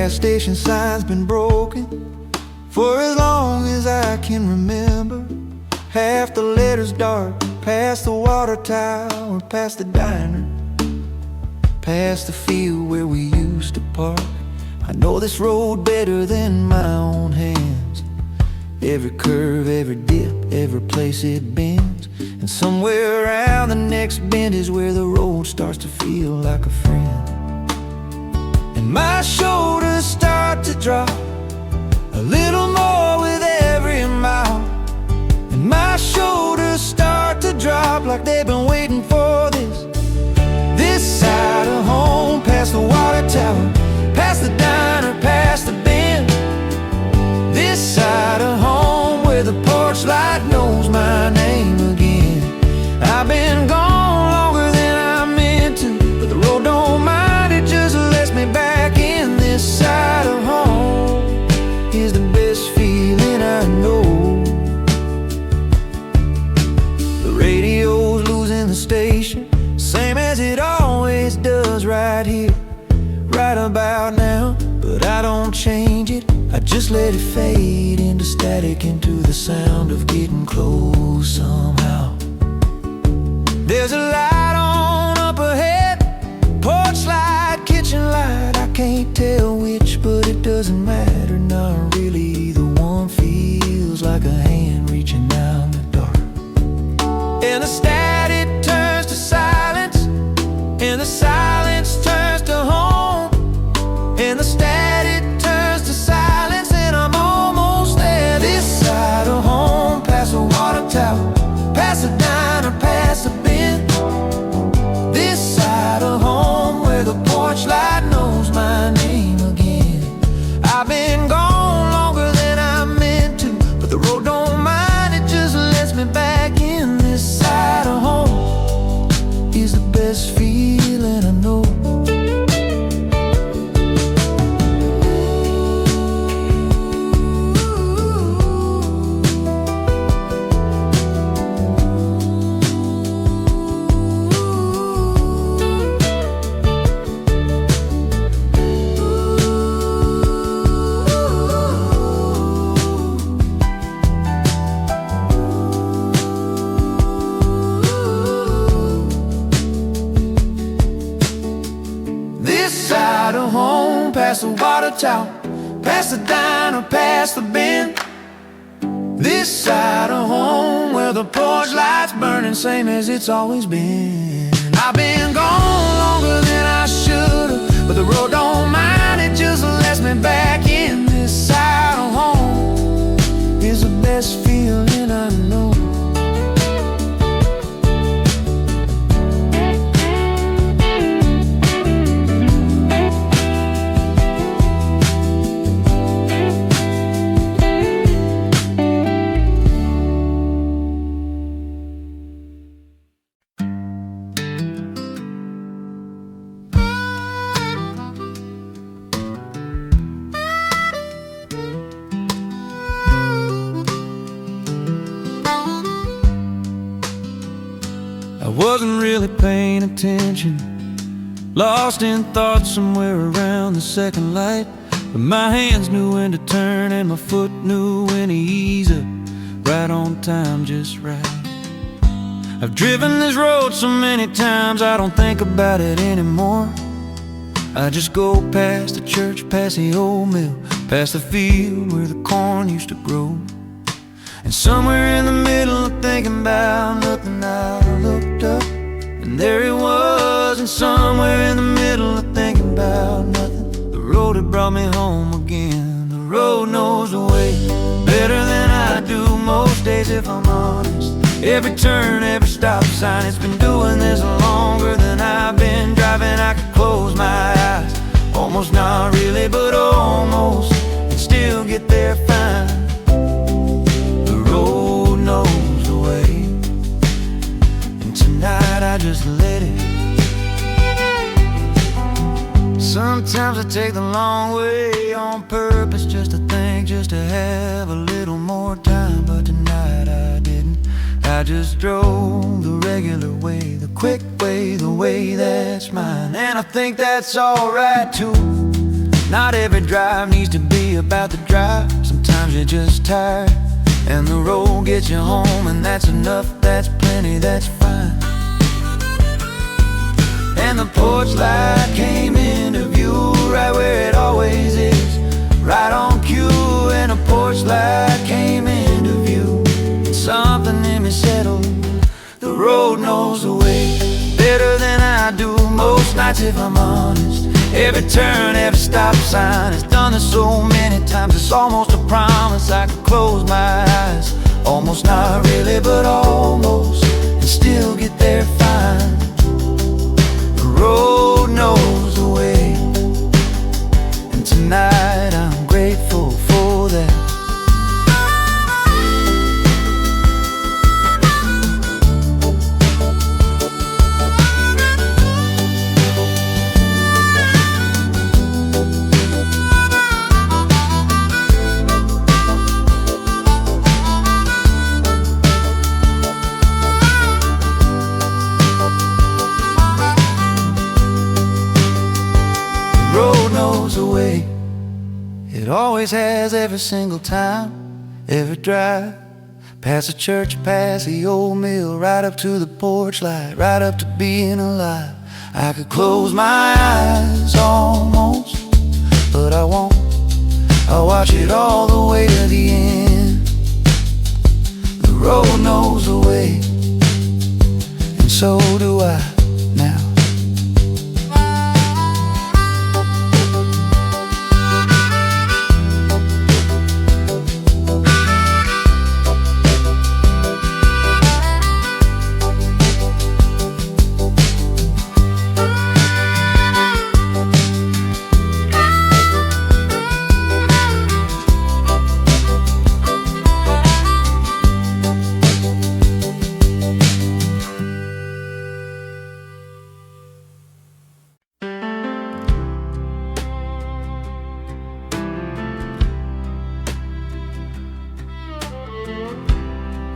gas station sign's been broken for as long as I can remember. Half the letters dark, past the water tower, past the diner, past the field where we used to park. I know this road better than my own hands. Every curve, every dip, every place it bends. And somewhere around the next bend is where the road starts to feel like a friend. And my shoulders start to drop a little more with every mile. And my shoulders start to drop like they've been waiting for this. This side of home, past the water tower, past the diner, past the bend. This side of home where the porch light knows my name again. I've been gone longer than I meant to, but the road don't mind, it just lets me back in. This side of home is the best feeling I know. The radio's losing the station, same as it always does right here, right about now. But I don't change it, I just let it fade into static, into the sound of getting close somehow. There's a light on up ahead, porch light, kitchen light, I can't tell which, but it doesn't matter, not really. Either one feels like a hand reaching out in the dark. And the static turns to silence, and the silence turns to home. And the static turns to silence, and I'm almost there. This side of home, past the water tower, past the diner, past the bend. This side of home where the porch light knows my name again. I've been gone longer than I meant to, but the road don't mind, it just lets me back in. This side of home is the best feeling I know. Past the water tower, past the diner, past the bend. This side of home where the porch light's burning, same as it's always been. I've been gone longer than I should've, but the road don't mind, it just lets me back in. This side of home is the best feeling I know. Wasn't really paying attention, lost in thought somewhere around the second light. But my hands knew when to turn and my foot knew when to ease up, right on time, just right. I've driven this road so many times I don't think about it anymore. I just go past the church, past the old mill, past the field where the corn used to grow. And somewhere in the middle of thinking about nothing, I looked up, and there it was. And somewhere in the middle of thinking about nothing, the road had brought me home again. The road knows the way better than I do most days, if I'm honest. Every turn, every stop sign, it's been doing this longer than I've been driving. I could close my eyes, almost not really, but almost, and still get there fine. Knows the way, and tonight I just let it. Sometimes I take the long way on purpose, just to think, just to have a little more time. But tonight I didn't, I just drove the regular way, the quick way, the way that's mine. And I think that's alright too. Not every drive needs to be about the drive. Sometimes you're just tired and the road gets you home, and that's enough, that's plenty, that's fine. And the porch light came into view right where it always is, right on cue. And the porch light came into view, and something in me settled. The road knows the way better than I do most nights, if I'm honest. Every turn, every stop sign, it's done this so many times, it's almost a promise. I could close my eyes, almost, not really, but almost, and still get there fine. The road knows the way, and tonight I'm grateful for that. Away. It always has, every single time, every drive. Past the church, past the old mill, right up to the porch light, right up to being alive. I could close my eyes almost, but I won't. I'll watch it all the way to the end. The road knows the way, and so do I now.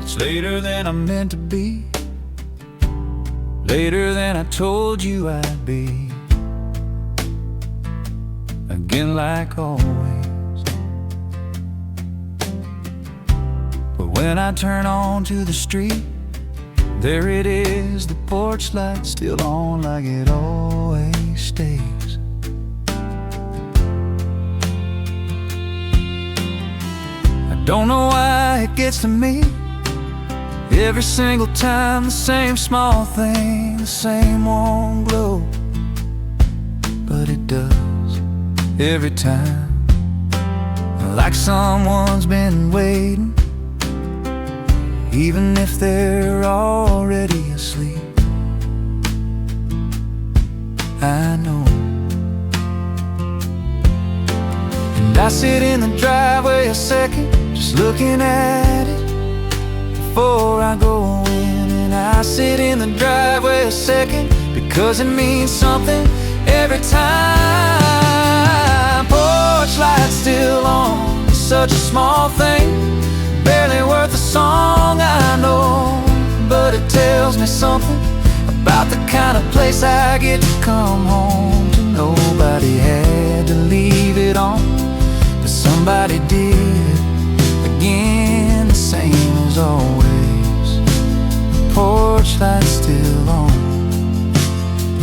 It's later than I meant to be, later than I told you I'd be. Again, like always. But when I turn onto the street, there it is, the porch light still on like it always stays. I don't know why it gets to me every single time, the same small thing, the same warm glow. But it does every time, like someone's been waiting, even if they're already asleep. I know. And I sit in the driveway a second, just looking at it before I go in. And I sit in the driveway a second, because it means something every time. Porch light still on, it's such a small thing, barely worth a song, I know. But it tells me something about the kind of place I get to come home to. Nobody had to leave it on, but somebody did. Again, the same as always. Porch light still on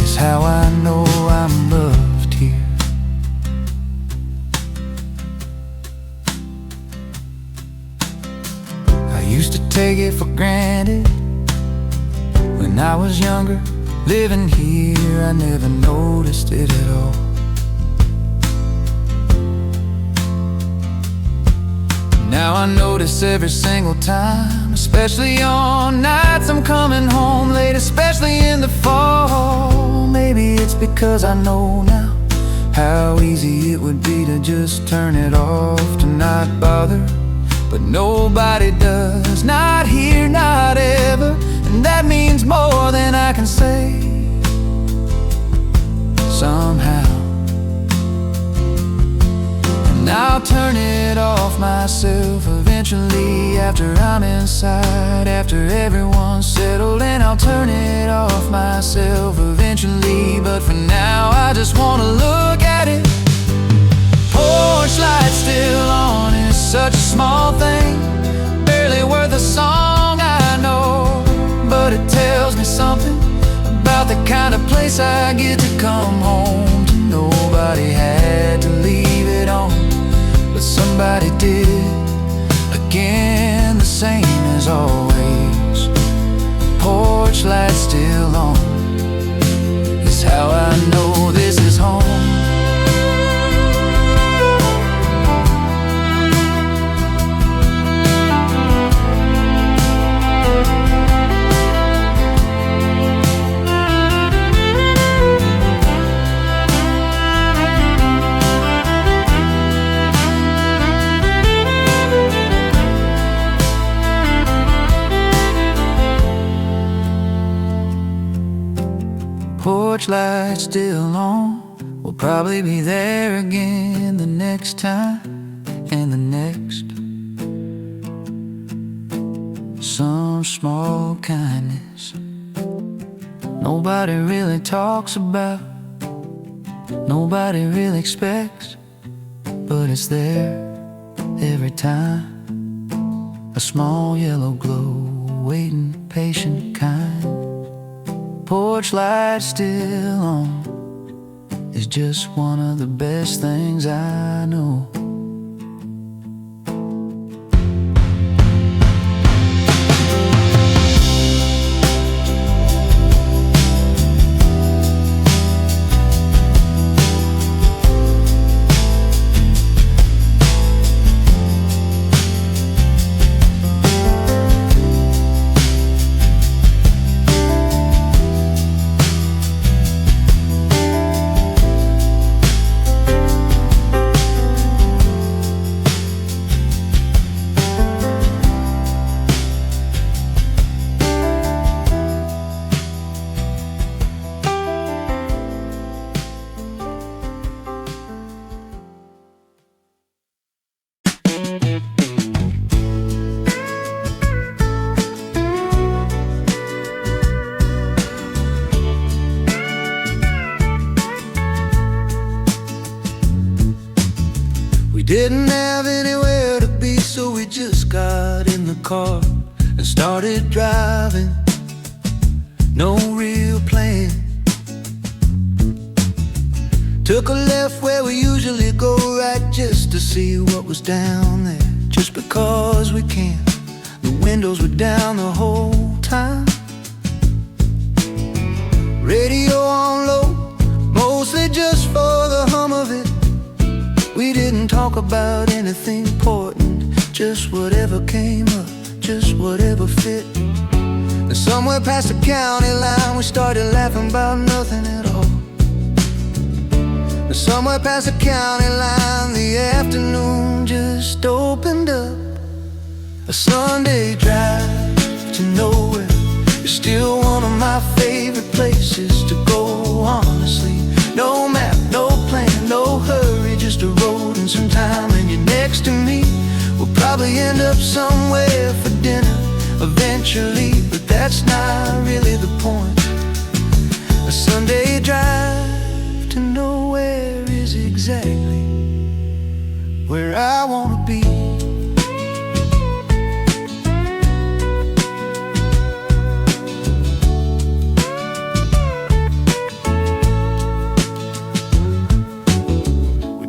is how I know I'm loved here. I used to take it for granted when I was younger. Living here, I never noticed it at all. Now I notice every single time, especially on nights I'm coming home late, especially in the fall. Maybe it's because I know now how easy it would be to just turn it off, to not bother. But nobody does, not here, not ever. And that means more than I can say. Somehow, and I'll turn it off myself eventually, after I'm inside, after everyone's settled. And I'll turn it off myself eventually, but for now I just wanna look at it such a small thing, barely worth a song I know, but it tells me something about the kind of place I get to come home to. Nobody had to leave it on, but somebody did. Again, the same as always, porch light still on, is how I know this is home. Porch light still on, we'll probably be there again the next time and the next. Some small kindness nobody really talks about, nobody really expects, but it's there every time. A small yellow glow, waiting, patient, kind. Porch light still on is just one of the best things I know. Didn't have anywhere to be, so we just got in the car and started driving. No real plan. Took a left where we usually go right, just to see what was down there, just because we can. The windows were down the whole time. Radio on low, mostly just for the hum of it. We didn't talk about anything important, just whatever came up, just whatever fit. And somewhere past the county line we started laughing about nothing at all. And somewhere past the county line the afternoon just opened up. A Sunday drive to nowhere is still one of my favorite places to go, honestly. No map, no plan, no hurry, just a road and some time, and you're next to me. We'll probably end up somewhere for dinner eventually, but that's not really the point. A Sunday drive to nowhere is exactly where I wanna be.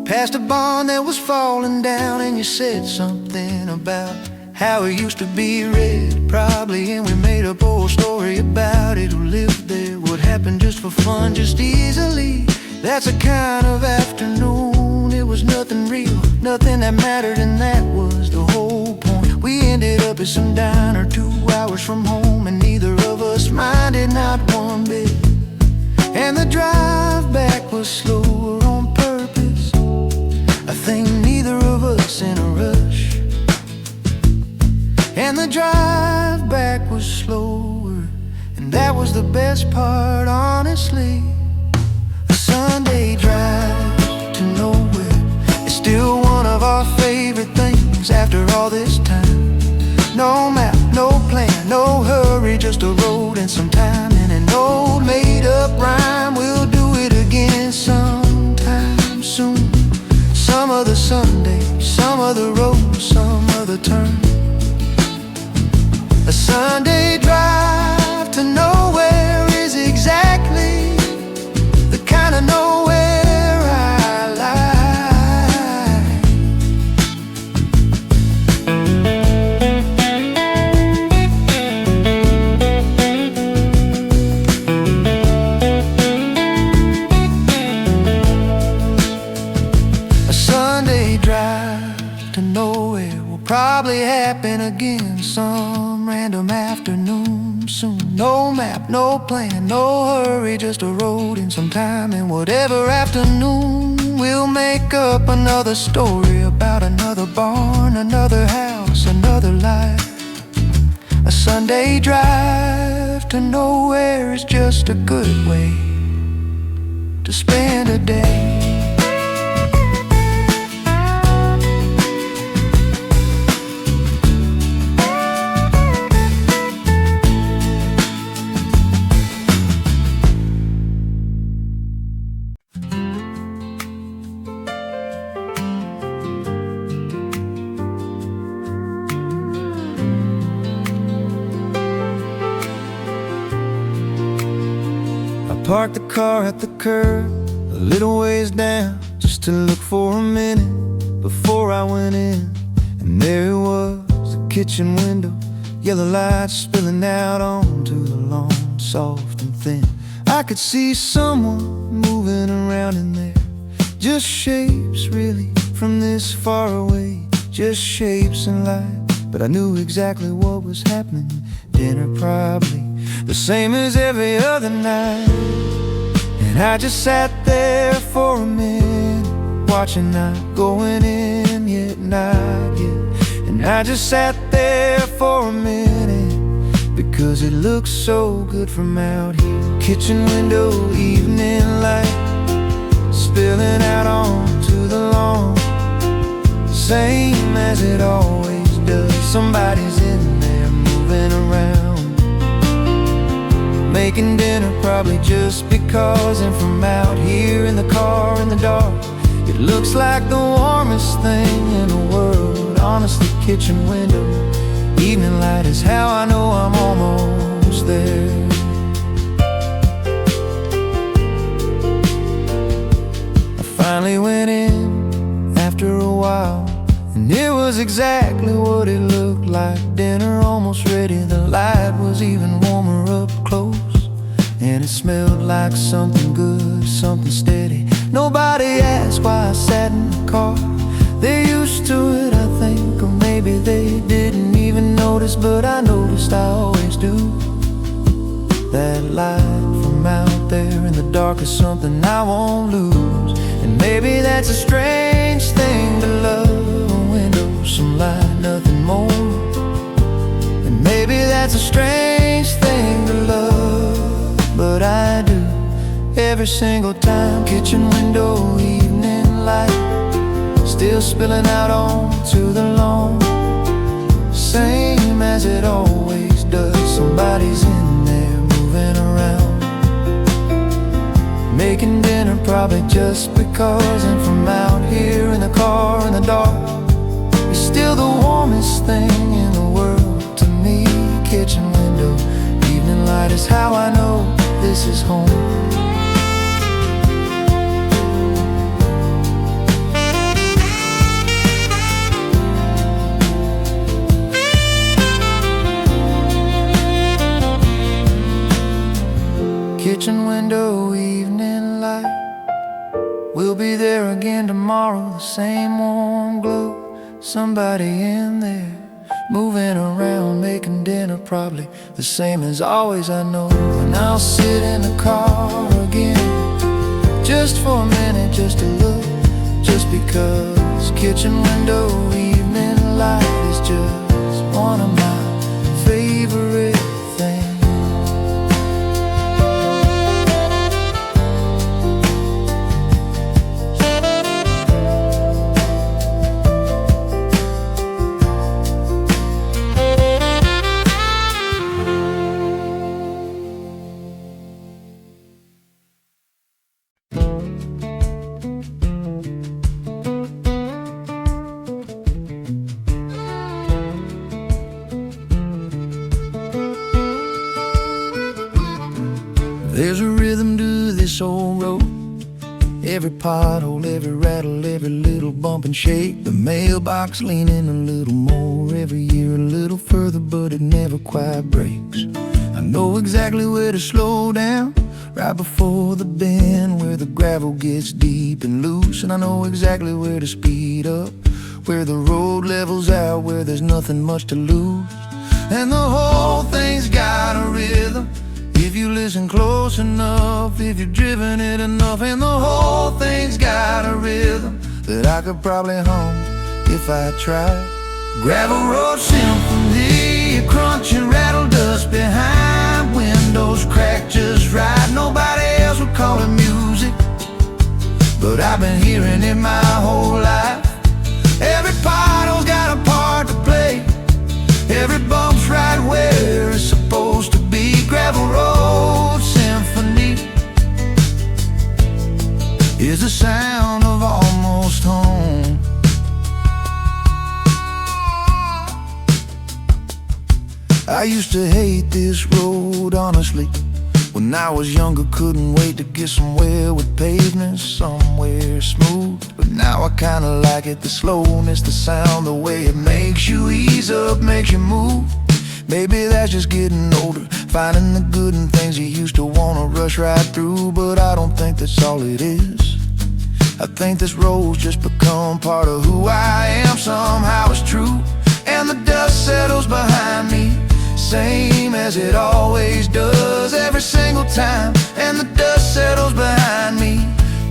Past a barn that was falling down, and you said something about how it used to be red, probably, and we made up a whole story about it. Who lived there, what happened just for fun, just easily. That's a kind of afternoon. It was nothing real, nothing that mattered, and that was the whole point. We ended up at some diner 2 hours from home, and neither of us minded, not one bit. And the drive back was slower on purpose. I think neither of us in a rush. And the drive back was slower, and that was the best part, honestly. A Sunday drive to nowhere is still one of our favorite things after all this time. No map, no plan, no hurry, just a road and some time, and an old made-up rhyme. We'll do it again sometime soon. Some other Sunday, some other road, some other turn. A Sunday drive to nowhere is exactly the kind of nowhere I like. A Sunday drive to nowhere will probably happen again some random afternoon soon. No map, no plan, no hurry, just a road in some time. And whatever afternoon, we'll make up another story about another barn, another house, another life. A Sunday drive to nowhere is just a good way to spend a day. Parked the car at the curb a little ways down, just to look for a minute before I went in. And there it was, the kitchen window, yellow lights spilling out onto the lawn, soft and thin. I could see someone moving around in there, just shapes really, from this far away, just shapes and light. But I knew exactly what was happening. Dinner probably the same as every other night. And I just sat there for a minute, watching, not going in yet, not yet. And I just sat there for a minute, because it looks so good from out here. Kitchen window, evening light, spilling out onto the lawn, same as it always does. Somebody's in there moving around, making dinner probably just because. And from out here in the car in the dark, it looks like the warmest thing in the world. Honestly, kitchen window, evening light is how I know I'm almost there. I finally went in after a while, and it was exactly what it looked like. Dinner almost ready, the light was even warmer up close, and it smelled like something good, something steady. Nobody asked why I sat in the car. They're used to it, I think, or maybe they didn't even notice. But I noticed, I always do. That light from out there in the dark is something I won't lose. And maybe that's a strange thing to love, a window, some light, nothing more. And maybe that's a strange thing to love, but I do every single time. Kitchen window, evening light, still spilling out onto the lawn, same as it always does. Somebody's in there moving around, making dinner probably just because. And from out here in the car in the dark, it's still the warmest thing in the world to me. Kitchen window, evening light is how I know this is home. Kitchen window, evening light, we'll be there again tomorrow, the same warm glow. Somebody in there moving around, making dinner probably the same as always, I know. And I'll sit in the car again, just for a minute, just to look, just because. Kitchen window, evening light is just one of my favorite things. Every pothole, every rattle, every little bump and shake. The mailbox leaning a little more every year, a little further, but it never quite breaks. I know exactly where to slow down, right before the bend where the gravel gets deep and loose. And I know exactly where to speed up, where the road levels out, where there's nothing much to lose. And the whole thing's got a rhythm if you listen close enough, if you've driven it enough. And the whole thing's got a rhythm that I could probably hum if I tried. Gravel road symphony, a crunch and rattle dust behind windows cracked just right. Nobody else would call it music, but I've been hearing it my whole life. Every pothole's got a part to play, every bump's right where it's supposed to be. Gravel road symphony is the sound of almost home. I used to hate this road, honestly. When I was younger, couldn't wait to get somewhere with pavement, somewhere smooth. But now I kinda like it, the slowness, the sound, the way it makes you ease up, makes you move. Maybe that's just getting older, finding the good in things you used to wanna rush right through. But I don't think that's all it is. I think this road's just become part of who I am. Somehow it's true, and the dust settles behind me, same as it always does every single time. And the dust settles behind me,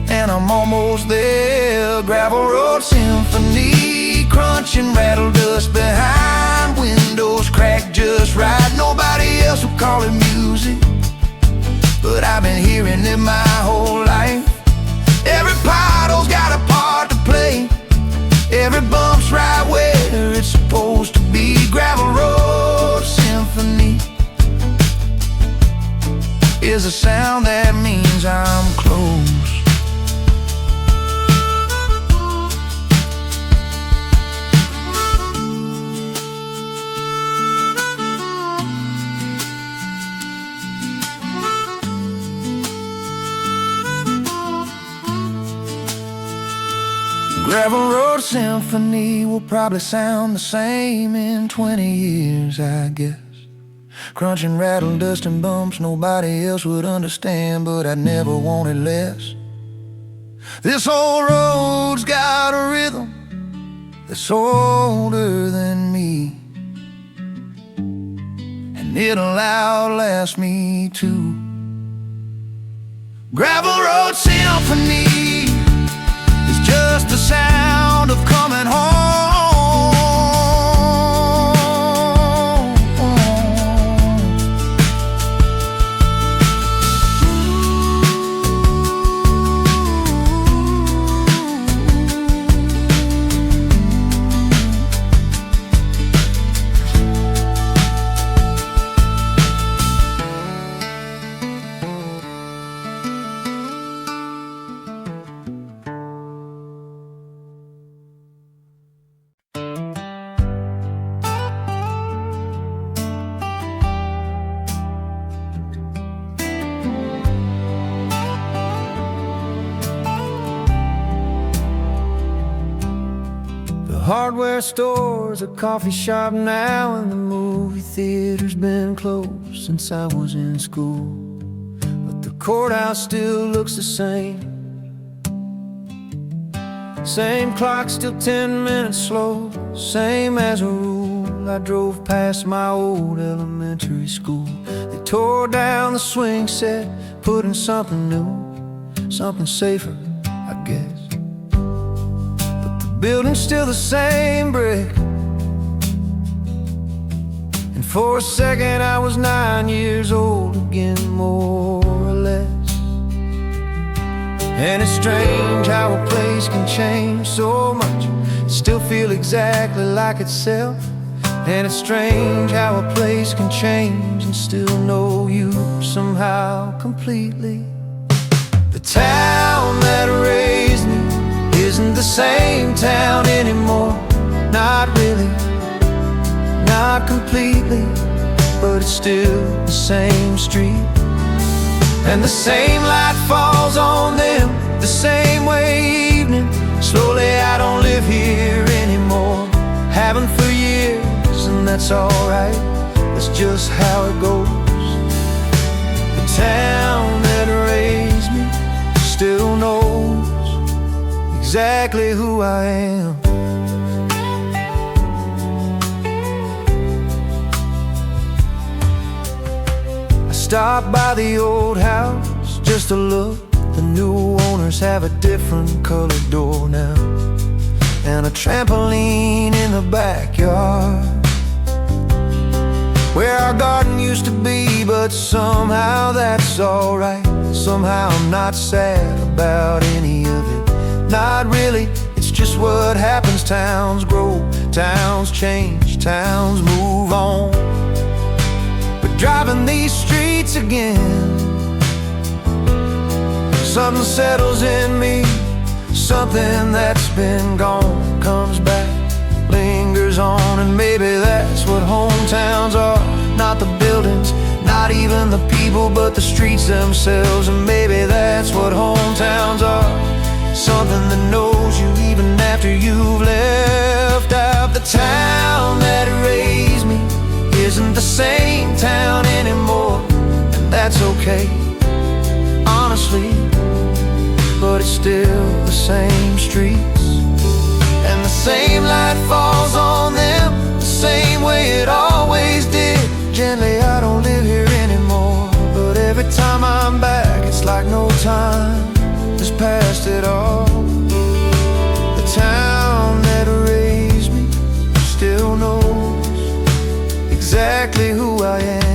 and I'm almost there. Gravel road symphony, crunch and rattle dust behind windows cracked just right. Nobody else will call it music, but I've been hearing it my whole life. Every pothole's got a part to play, every bump's right where it's supposed to be. Gravel road symphony is a sound that means I'm close. Gravel road symphony will probably sound the same in 20 years, I guess. Crunch and rattle, dust and bumps, nobody else would understand, but I'd never wanted less. This whole road's got a rhythm that's older than me, and it'll outlast me too. Gravel road symphony is just the sound of coming home. Hardware store's a coffee shop now, and the movie theater's been closed since I was in school. But the courthouse still looks the same. Same clock, still 10 minutes slow, same as a rule. I drove past my old elementary school. They tore down the swing set, put in something new, something safer, I guess. Building's still the same brick, and for a second I was 9 years old again, more or less. And it's strange how a place can change so much, still feel exactly like itself. And it's strange how a place can change and still know you somehow completely. The town that raised me isn't the same town anymore. Not really, not completely, but it's still the same street. And the same light falls on them the same way evening. Slowly I don't live here anymore. Haven't for years, and that's alright. That's just how it goes. The town that raised me still knows exactly who I am. I stopped by the old house just to look. The new owners have a different colored door now, and a trampoline in the backyard where our garden used to be. But somehow that's alright. Somehow I'm not sad about any of it. Not really, it's just what happens. Towns grow, towns change, towns move on. But driving these streets again, something settles in me. Something that's been gone comes back, lingers on. And maybe that's what hometowns are. Not the buildings, not even the people, but the streets themselves. And maybe that's what hometowns are. Something that knows you even after you've left out. The town that raised me isn't the same town anymore, and that's okay, honestly. But it's still the same streets, and the same light falls on them the same way it always did. Gently, I don't live here anymore, but every time I'm back, it's like no time has passed at all. The town that raised me still knows exactly who I am.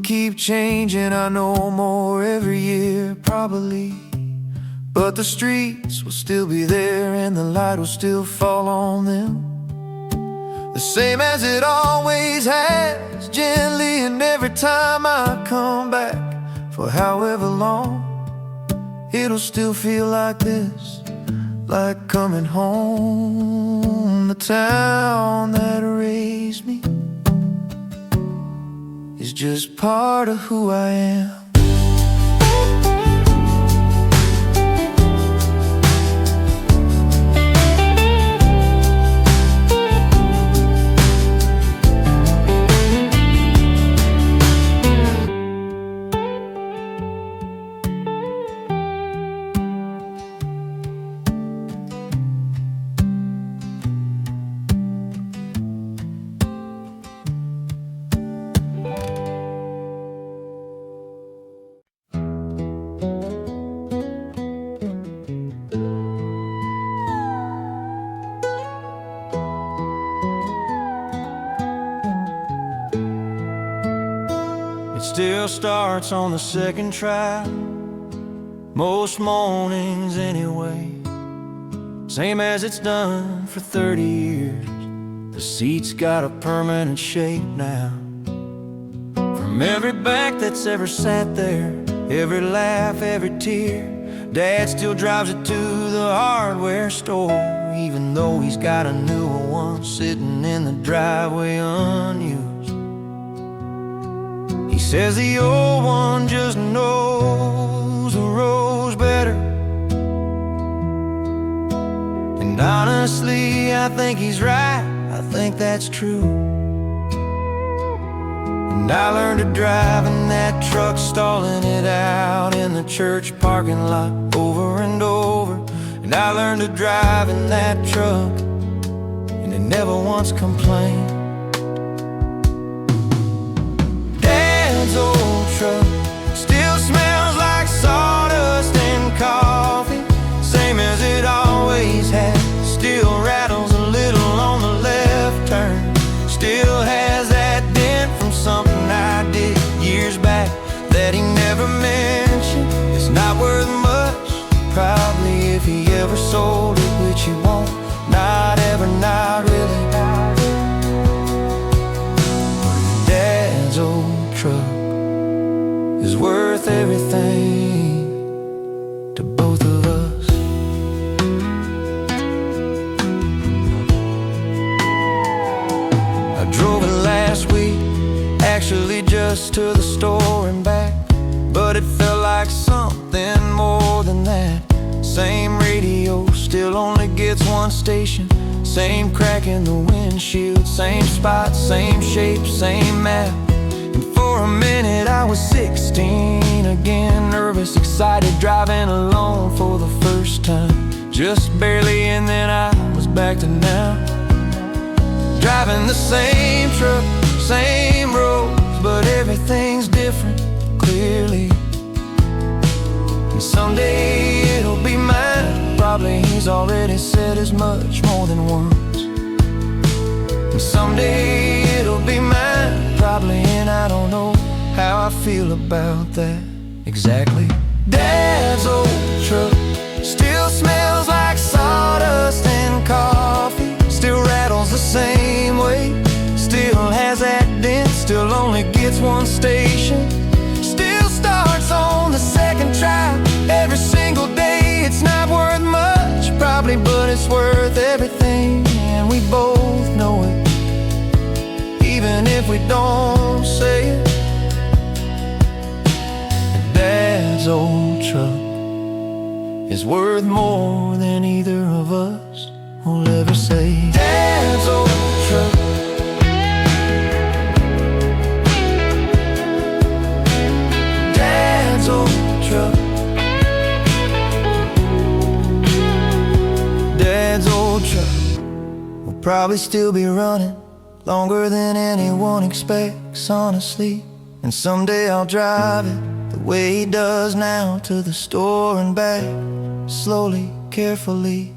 Keep changing, I know, more every year probably, but the streets will still be there, and the light will still fall on them, the same as it always has, gently. And every time I come back, for however long, it'll still feel like this, like coming home. The town that raised me is just part of who I am. Still starts on the second try, most mornings anyway, same as it's done for 30 years. The seat's got a permanent shape now, from every back that's ever sat there, every laugh, every tear. Dad still drives it to the hardware store, even though he's got a newer one sitting in the driveway unused. He says the old one just knows the roads better, and honestly, I think he's right. I think that's true. And I learned to drive in that truck, stalling it out in the church parking lot over and over. And I learned to drive in that truck, and it never once complained. Old truck still smells like sawdust and coffee, same as it always has. Still rattles a little on the left turn, still has that dent from something I did years back that he never mentioned. It's not worth much, probably, if he ever sold it, which he won't. Not ever, not really. Dad's old truck us to the store and back, but it felt like something more than that. Same radio, still only gets one station. Same crack in the windshield, same spot, same shape, same map. And for a minute I was 16 again, nervous, excited, driving alone for the first time. Just barely, and then I was back to now. Driving the same truck, same roads, but everything's different, clearly. And someday it'll be mine. Probably he's already said as much more than once. And someday it'll be mine, probably, and I don't know how I feel about that exactly. Dad's old truck still smells like sawdust and coffee, still rattles the same way, still has that dent, still only gets one station, still starts on the second try every single day. It's not worth much, probably, but it's worth everything, and we both know it, even if we don't say it. Dad's old truck is worth more than either of us will ever say. Dad's old truck, Dad's old truck, Dad's old truck will probably still be running longer than anyone expects, honestly. And someday I'll drive it the way he does now, to the store and back, slowly, carefully.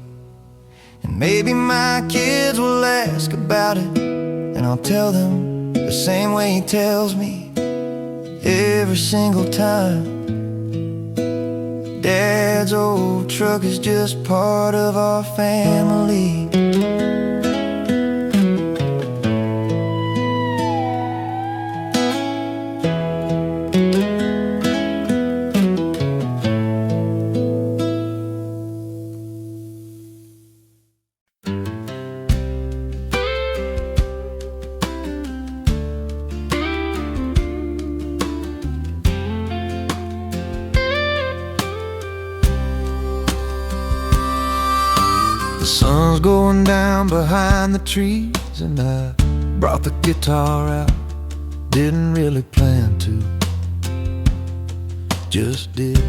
And maybe my kids will ask about it, and I'll tell them the same way he tells me every single time. Dad's old truck is just part of our family. The sun's going down behind the trees, and I brought the guitar out. Didn't really plan to, just did.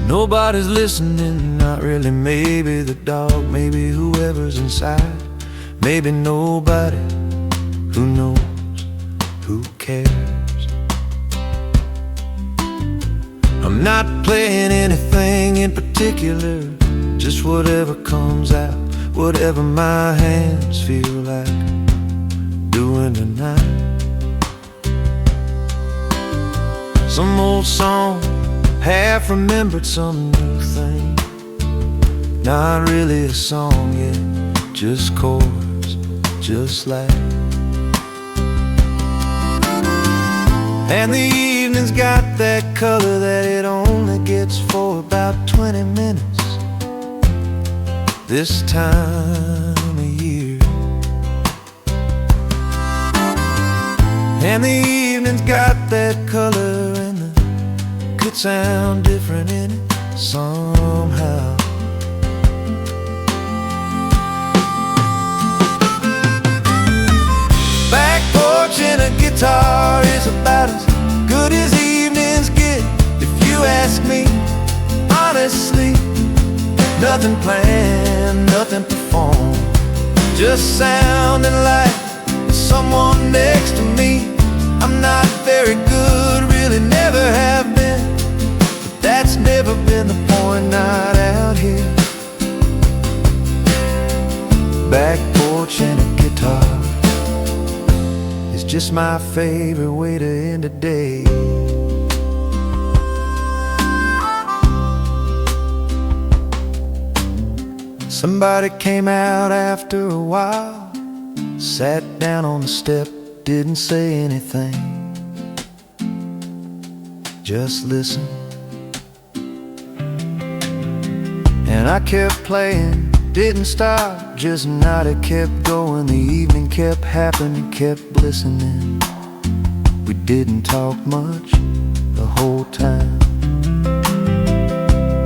Nobody's listening, not really. Maybe the dog, maybe whoever's inside, maybe nobody. Who knows, who cares? I'm not playing anything in particular, just whatever comes out, whatever my hands feel like doing tonight. Some old song, half remembered, some new thing. Not really a song yet, just chords, just like. And the evening's got that color that it only gets for about 20 minutes this time of year. And the evening's got that color, and the could sound different in it somehow. Back porch and a guitar is about as good as evenings get, if you ask me. Honestly, nothing planned, nothing performed, just sounding like someone next to me. I'm not very good, really never have been, but that's never been the point, not out here. Back porch and a guitar is just my favorite way to end a day. Somebody came out after a while, sat down on the step, didn't say anything, just listened. And I kept playing didn't stop, just not. It kept going, the evening kept happening, kept listening. We didn't talk much the whole time.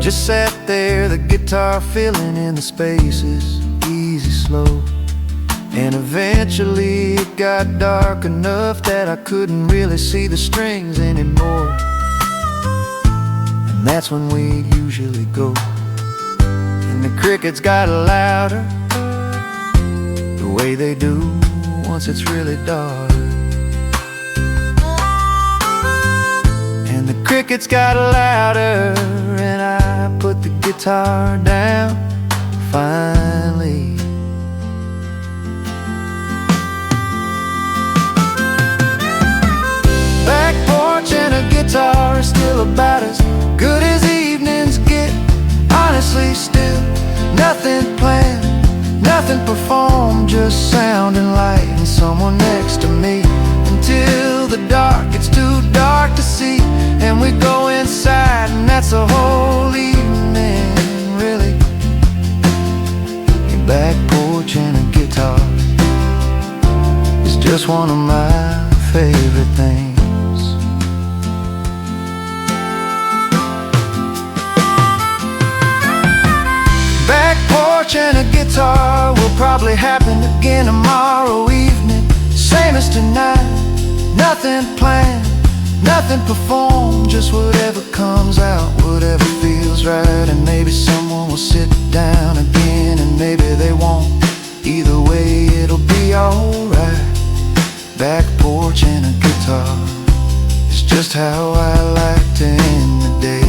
Just sat there, the guitar filling in the spaces, easy, slow. And eventually it got dark enough that I couldn't really see the strings anymore. And that's when we usually go. And the crickets got louder, the way they do once it's really dark. And the crickets got louder, and I put the guitar down finally. Back porch and a guitar is still about as good as evenings get. Honestly, still nothing planned, nothing performed, just sound and light and someone next to me. Until the dark gets too dark to see, and we go inside, and that's the whole evening, really. Your back porch and a guitar is just one of my favorite things. Back porch and a guitar will probably happen again tomorrow evening, same as tonight. Nothing planned, nothing performed, just whatever comes out, whatever feels right. And maybe someone will sit down again, and maybe they won't. Either way, it'll be alright. Back porch and a guitar, it's just how I like to end the day.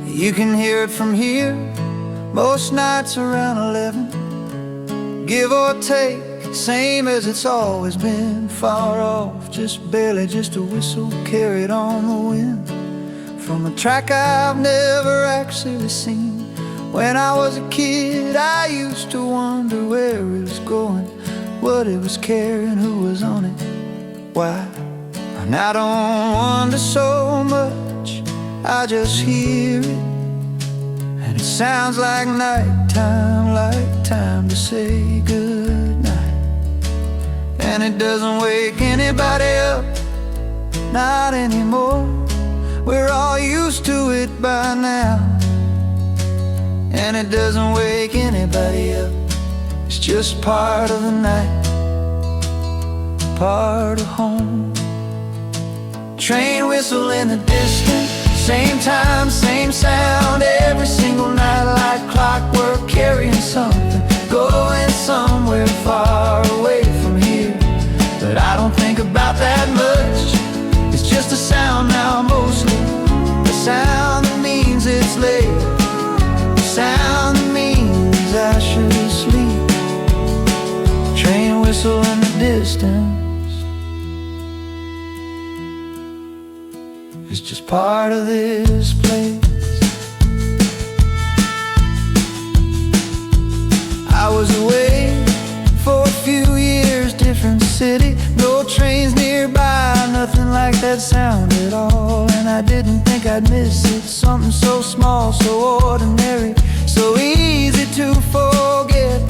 You can hear it from here most nights around 11, give or take, same as it's always been. Far off, just barely, just a whistle carried on the wind from a track I've never actually seen. When I was a kid, I used to wonder where it was going, what it was carrying, who was on it, why. And I don't wonder so much, I just hear it. And it sounds like nighttime, like time to say goodnight. And it doesn't wake anybody up, not anymore. We're all used to it by now. And it doesn't wake anybody up, it's just part of the night, part of home. Train whistle in the distance, same time, same sound, every single night like clockwork, carrying something, going somewhere far away from here. But I don't think about that much, it's just a sound now mostly, a sound that means it's late, a sound that means I should sleep. Train whistle in the distance, it's just part of this place. I was away for a few years, different city, no trains nearby, nothing like that sound at all. And I didn't think I'd miss it, something so small, so ordinary, so easy to forget.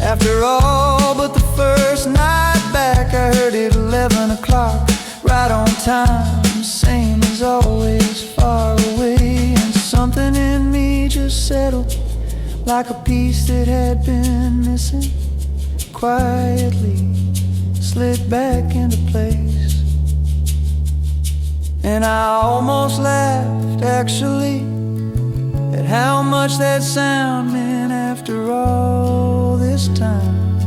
After all, but the first night back, I heard it 11 o'clock, right on time, same as always, far away. And something in me just settled, like a piece that had been missing, quietly slid back into place. And I almost laughed, actually, at how much that sound meant after all this time.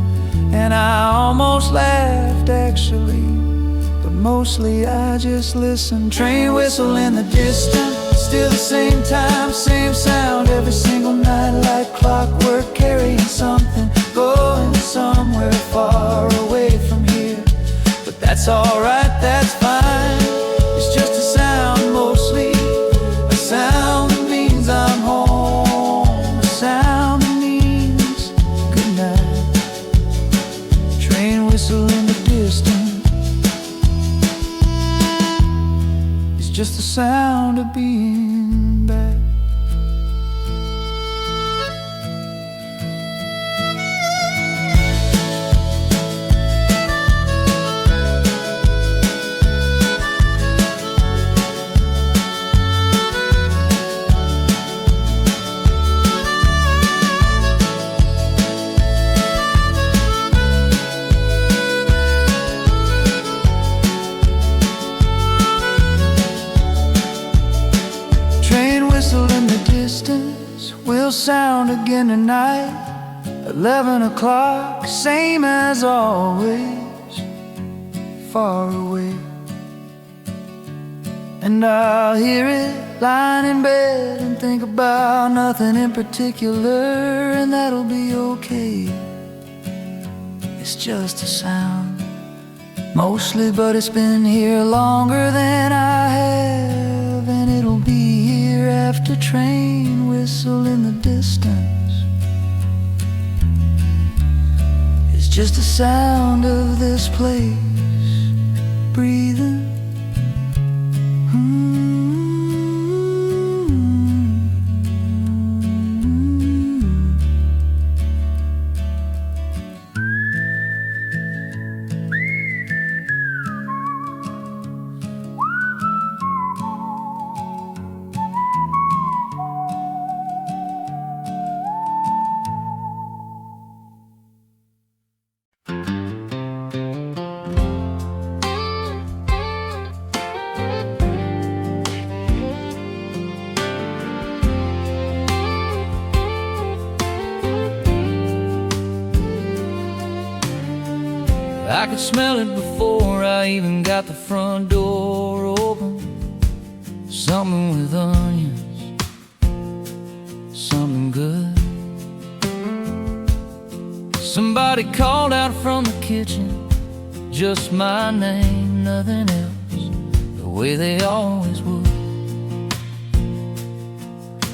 And I almost laughed, actually, but mostly I just listened. Train whistle in the distance, still the same time, same sound every single night, like clockwork, carrying something, going somewhere far away from here. But that's alright, that's fine. It's just a sound, mostly a sound that means I'm home, a sound that means good night. Train whistle in the distance, it's just the sound of being back. Will sound again tonight, 11 o'clock, same as always, far away. And I'll hear it lying in bed and think about nothing in particular, and that'll be okay. It's just a sound, mostly, but it's been here longer than I have, and it'll be here after train whistle in the distance. It's just the sound of this place breathing. I could smell it before I even got the front door open. Something with onions, something good. Somebody called out from the kitchen, just my name, nothing else, the way they always would.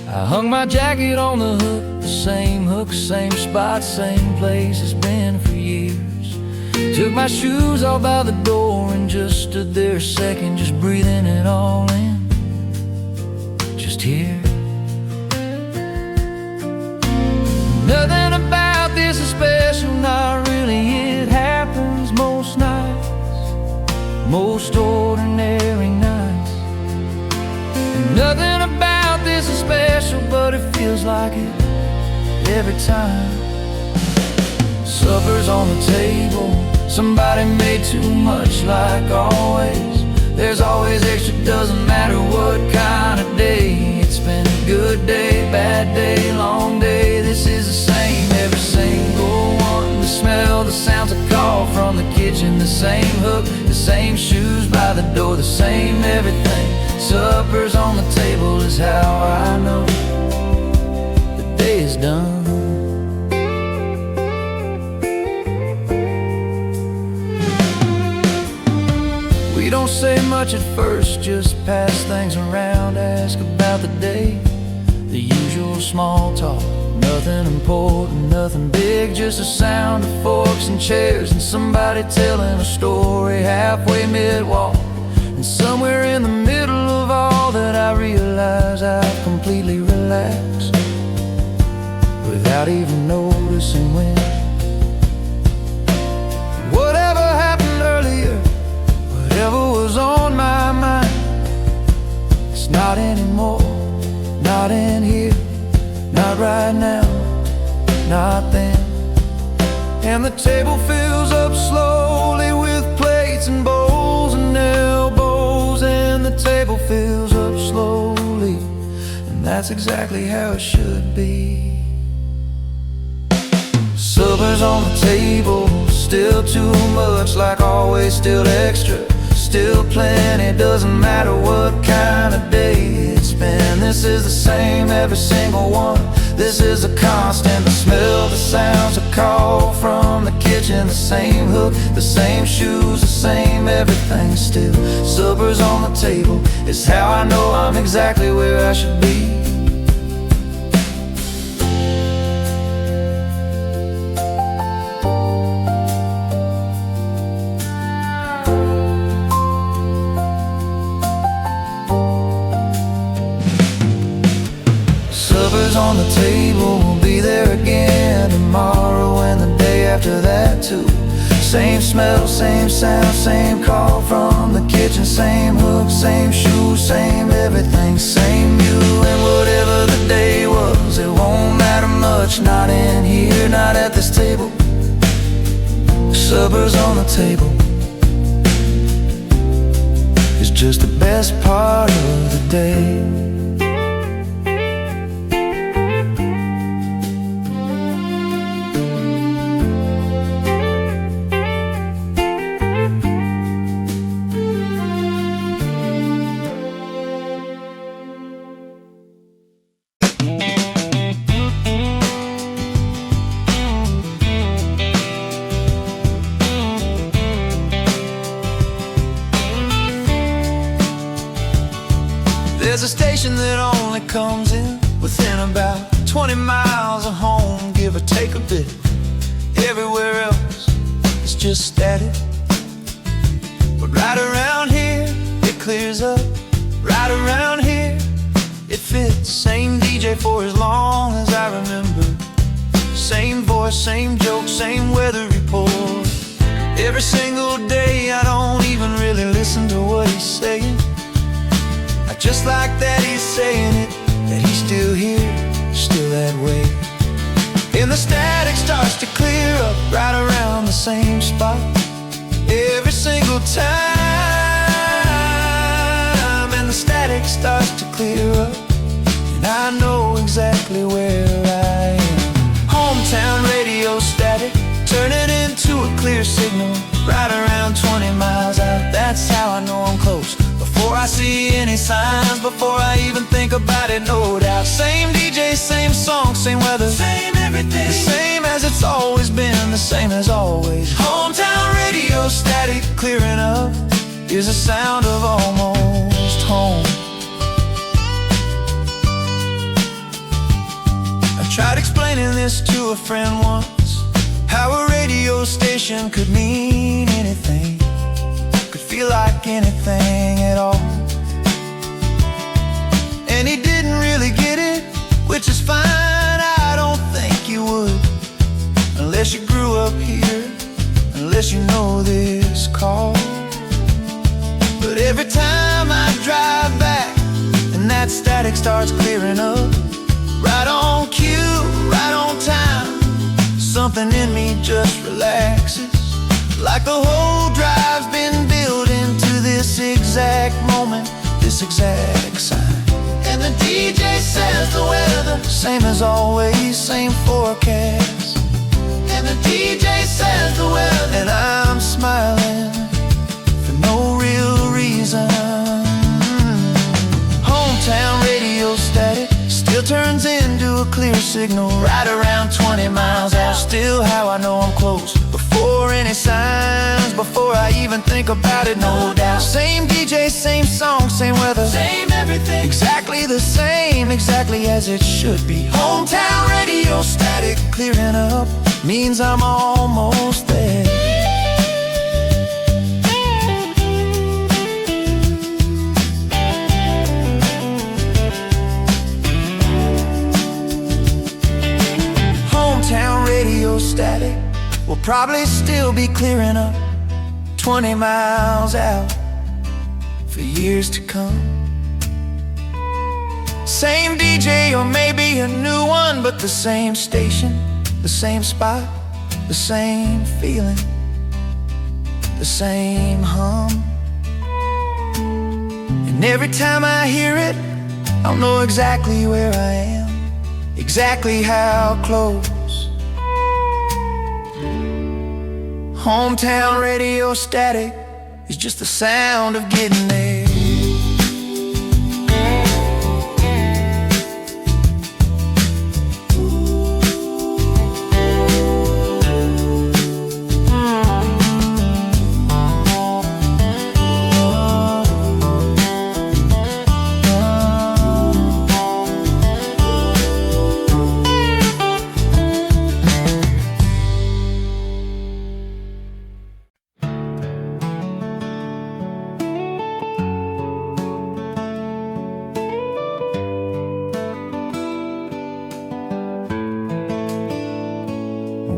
I hung my jacket on the hook, same spot, same place it's been for years. Took my shoes off by the door and just stood there a second, just breathing it all in, just here. Nothing about this is special, not really. It happens most nights, most ordinary nights. And nothing about this is special, but it feels like it every time. Supper's on the table, somebody made too much like always. There's always extra, doesn't matter what kind of day. It's been a good day, bad day, long day. This is the same, every single one. The smell, the sounds I call from the kitchen, the same hook, the same shoes by the door, the same everything. Supper's on the table is how I know the day is done. We don't say much at first, just pass things around, ask about the day. The usual small talk, nothing important, nothing big, just a sound of forks and chairs and somebody telling a story halfway mid-walk. And somewhere in the middle of all that I realize I've completely relaxed without even noticing when. Whatever happened earlier, whatever was on my mind, it's not anymore, not in here, not right now, not then. And the table fills up slowly with plates and bowls and elbows, and the the table fills up slowly, and that's exactly how it should be. Supper's on the table, still too much, like always, still extra, still plenty, doesn't matter what kind of day it's been. This is the same, every single one. This is a constant, the smell, the sounds, a call from the kitchen, the same hook, the same shoes, the same everything still. Supper's on the table, it's how I know I'm exactly where I should be. Supper's on the table, we'll be there again tomorrow and the day after that too. Same smell, same sound, same call from the kitchen, same hook, same shoes, same everything, same you. And whatever the day was, it won't matter much, not in here, not at this table. Supper's on the table, it's just the best part of the day. There's a station that only comes in within about 20 miles of home, give or take a bit. Everywhere else, it's just static. But right around here, it clears up. Right around here, it fits. Same DJ for as long as I remember. Same voice, same joke, same weather report. Every single day, I don't even really listen to what he's saying. Just like that he's saying it, that he's still here, still that way. And the static starts to clear up right around the same spot every single time. And the static starts to clear up, and I know exactly where I am. Hometown radio static, turn it into a clear signal right around 20 miles out. That's how I know I'm close. Before I see any signs, before I even think about it, no doubt. Same DJ, same song, same weather, same everything, the same as it's always been, the same as always. Hometown radio static clearing up is the sound of almost home. I tried explaining this to a friend once, how a radio station could mean anything, could feel like anything at all. And he didn't really get it, which is fine, I don't think you would, unless you grew up here, unless you know this call. But every time I drive back and that static starts clearing up, right on cue, right on time, something in me just relaxes, like the whole drive's been built into this exact moment, this exact sign. And the DJ says the weather, same as always, same forecast. And the DJ says the weather, and I'm smiling for no real reason. Hometown radio static still turns into a clear signal right around 20 miles out. Still how I know I'm close, before any signs, before I even think about it, no doubt. Same DJ, same song, same weather, same everything, exactly the same, exactly as it should be. Hometown radio static clearing up means I'm almost there. Hometown radio static will probably still be clearing up 20 miles out for years to come. Same DJ or maybe a new one, but the same station, the same spot, the same feeling, the same hum. And And every time I hear it, I'll know exactly where I am, exactly how close. Hometown radio static is just the sound of getting there.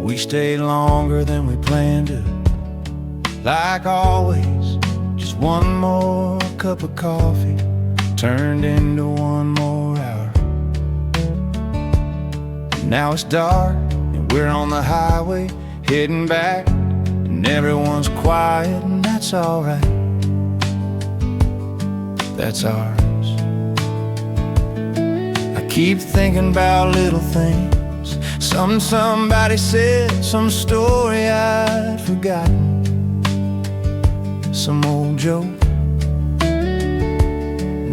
We stayed longer than we planned to, like always. Just one more cup of coffee turned into one more hour. Now it's dark and we're on the highway heading back, and everyone's quiet, and that's alright. That's ours. I keep thinking about little things, something somebody said, some story I'd forgotten, some old joke.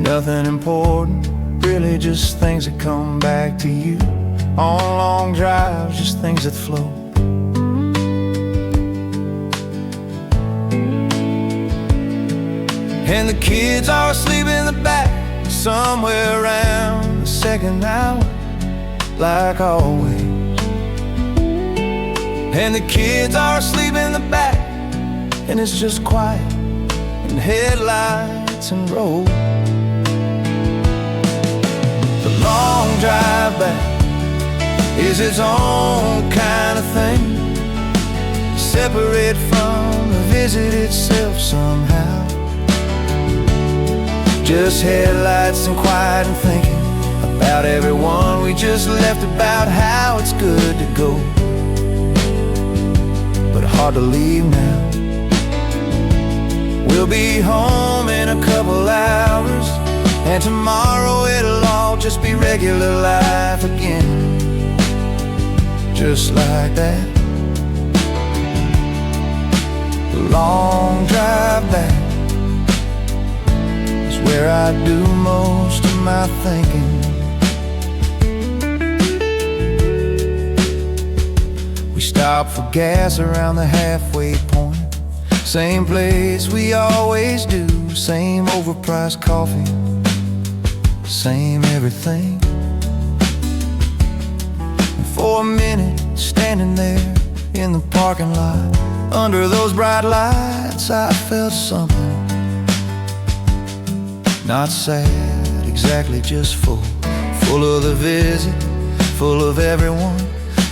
Nothing important, really just things that come back to you on long drives, just things that flow. And the kids are asleep in the back, somewhere around the second hour, like always. And the kids are asleep in the back, and it's just quiet and headlights and road. The long drive back is its own kind of thing, separate from the visit itself somehow. Just headlights and quiet and thinking about everyone we just left, about how it's good to go, but hard to leave now. We'll be home in a couple hours, and tomorrow it'll all just be regular life again, just like that. The long drive back is where I do most of my thinking. We stop for gas around the halfway point, same place we always do, same overpriced coffee, same everything. And for a minute, standing there in the parking lot, under those bright lights, I felt something. Not sad, exactly, just full. Full of the visit, full of everyone,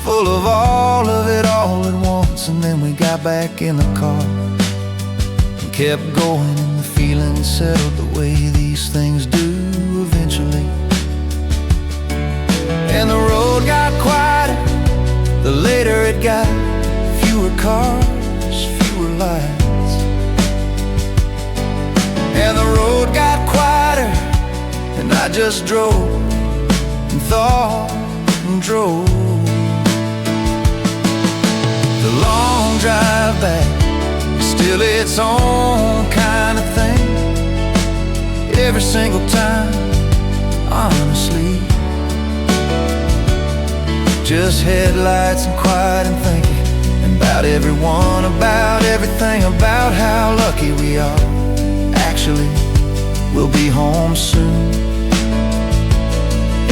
full of all of it all at once. And then we got back in the car and kept going, and the feeling settled the way these things do eventually. And the road got quieter, the later it got, fewer cars, fewer lights. And the road got quieter, and I just drove and thought and drove. The long drive back is still its own kind of thing, every single time, honestly. Just headlights and quiet and thinking about everyone, about everything, about how lucky we are. Actually, we'll be home soon,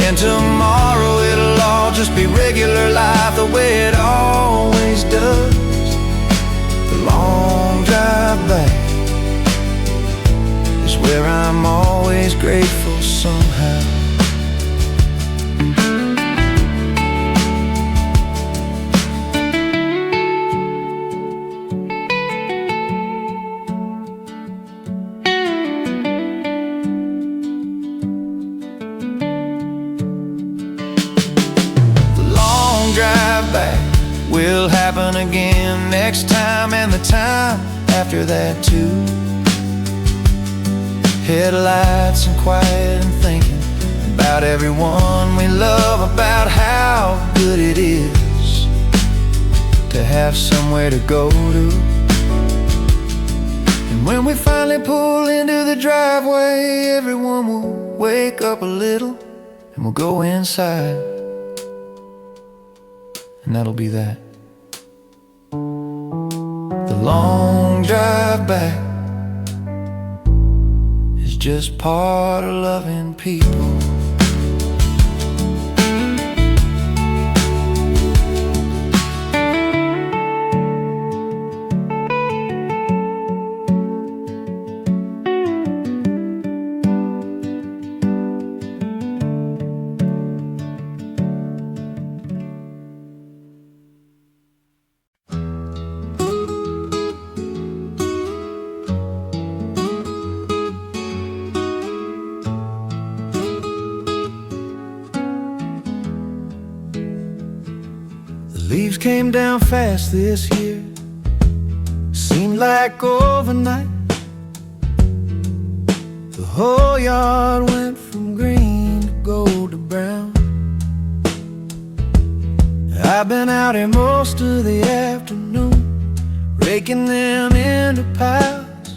and tomorrow it'll all just be regular life, the way it always does. The long drive back is where I'm always grateful somehow. Will happen again next time, and the time after that too. headlights and quiet and thinking about everyone we love, about how good it is to have somewhere to go to. And when we finally pull into the driveway, everyone will wake up a little and we'll go inside, and that'll be that. The long drive back is just part of loving people. Leaves came down fast this year, seemed like overnight. The whole yard went from green to gold to brown. I've been out here most of the afternoon, raking them into piles,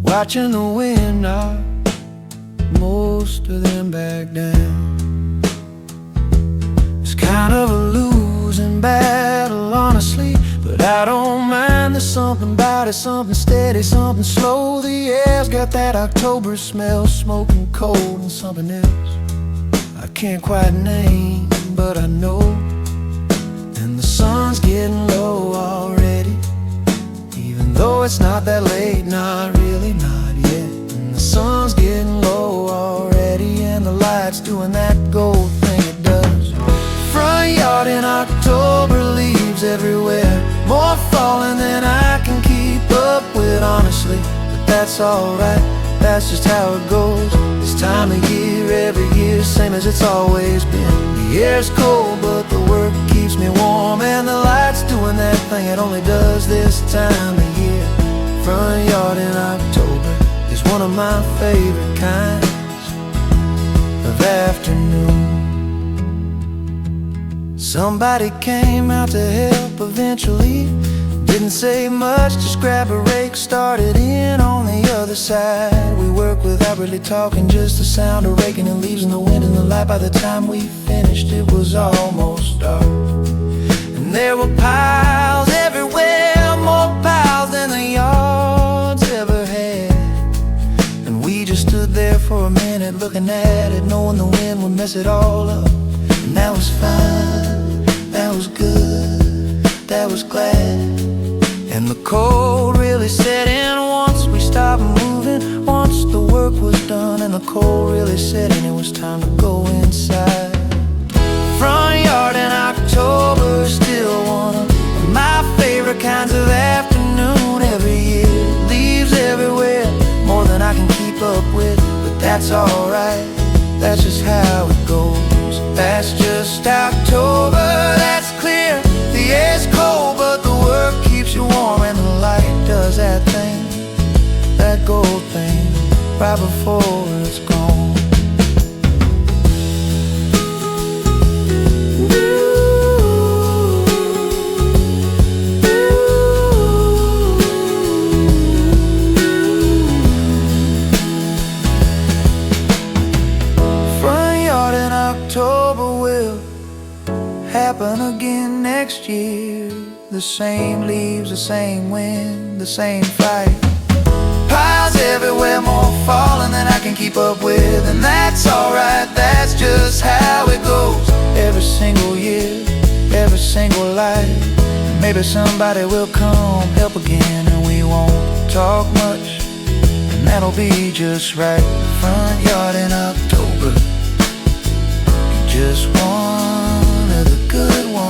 watching the wind knock most of them back down. It's kind of a losing battle, honestly, but I don't mind. There's something about it, something steady, something slow. The air's got that October smell, smoking cold, and something else I can't quite name, but I know. And the sun's getting low already, even though it's not that late, not really, not yet. And the sun's getting low already, and the light's doing that gold thing it does. Front yard in October, leaves everywhere, more falling than I can keep up with, honestly. But that's alright, that's just how it goes. This time of year, every year, same as it's always been. The air's cold, but the work keeps me warm, and the light's doing that thing it only does this time of year. Front yard in October is one of my favorite kinds of afternoon. Somebody came out to help eventually. Didn't say much, just grab a rake, started in on the other side. We worked without really talking, just the sound of raking and leaves in the wind and the light. By the time we finished, it was almost dark, and there were piles everywhere, more piles than the yards ever had. And we just stood there for a minute looking at it, knowing the wind would mess it all up. And that was fine, that was good, that was glad. And the cold really set in once we stopped moving, once the work was done. And the cold really set in, it was time to go inside. Front yard in October, still one of my favorite kinds of afternoon. Every year, leaves everywhere, more than I can keep up with. But that's alright, that's just how it goes. That's just October, that's clear. The air's cold, but the work keeps you warm, and the light does that thing, that gold thing, right before it's gone. Front yard in October will happen again next year. The same leaves, the same wind, the same fight. Piles everywhere, more falling than I can keep up with. And that's alright, that's just how it goes. Every single year, every single life. And maybe somebody will come help again, and we won't talk much, and that'll be just right. Front yard in October, just one of the good ones.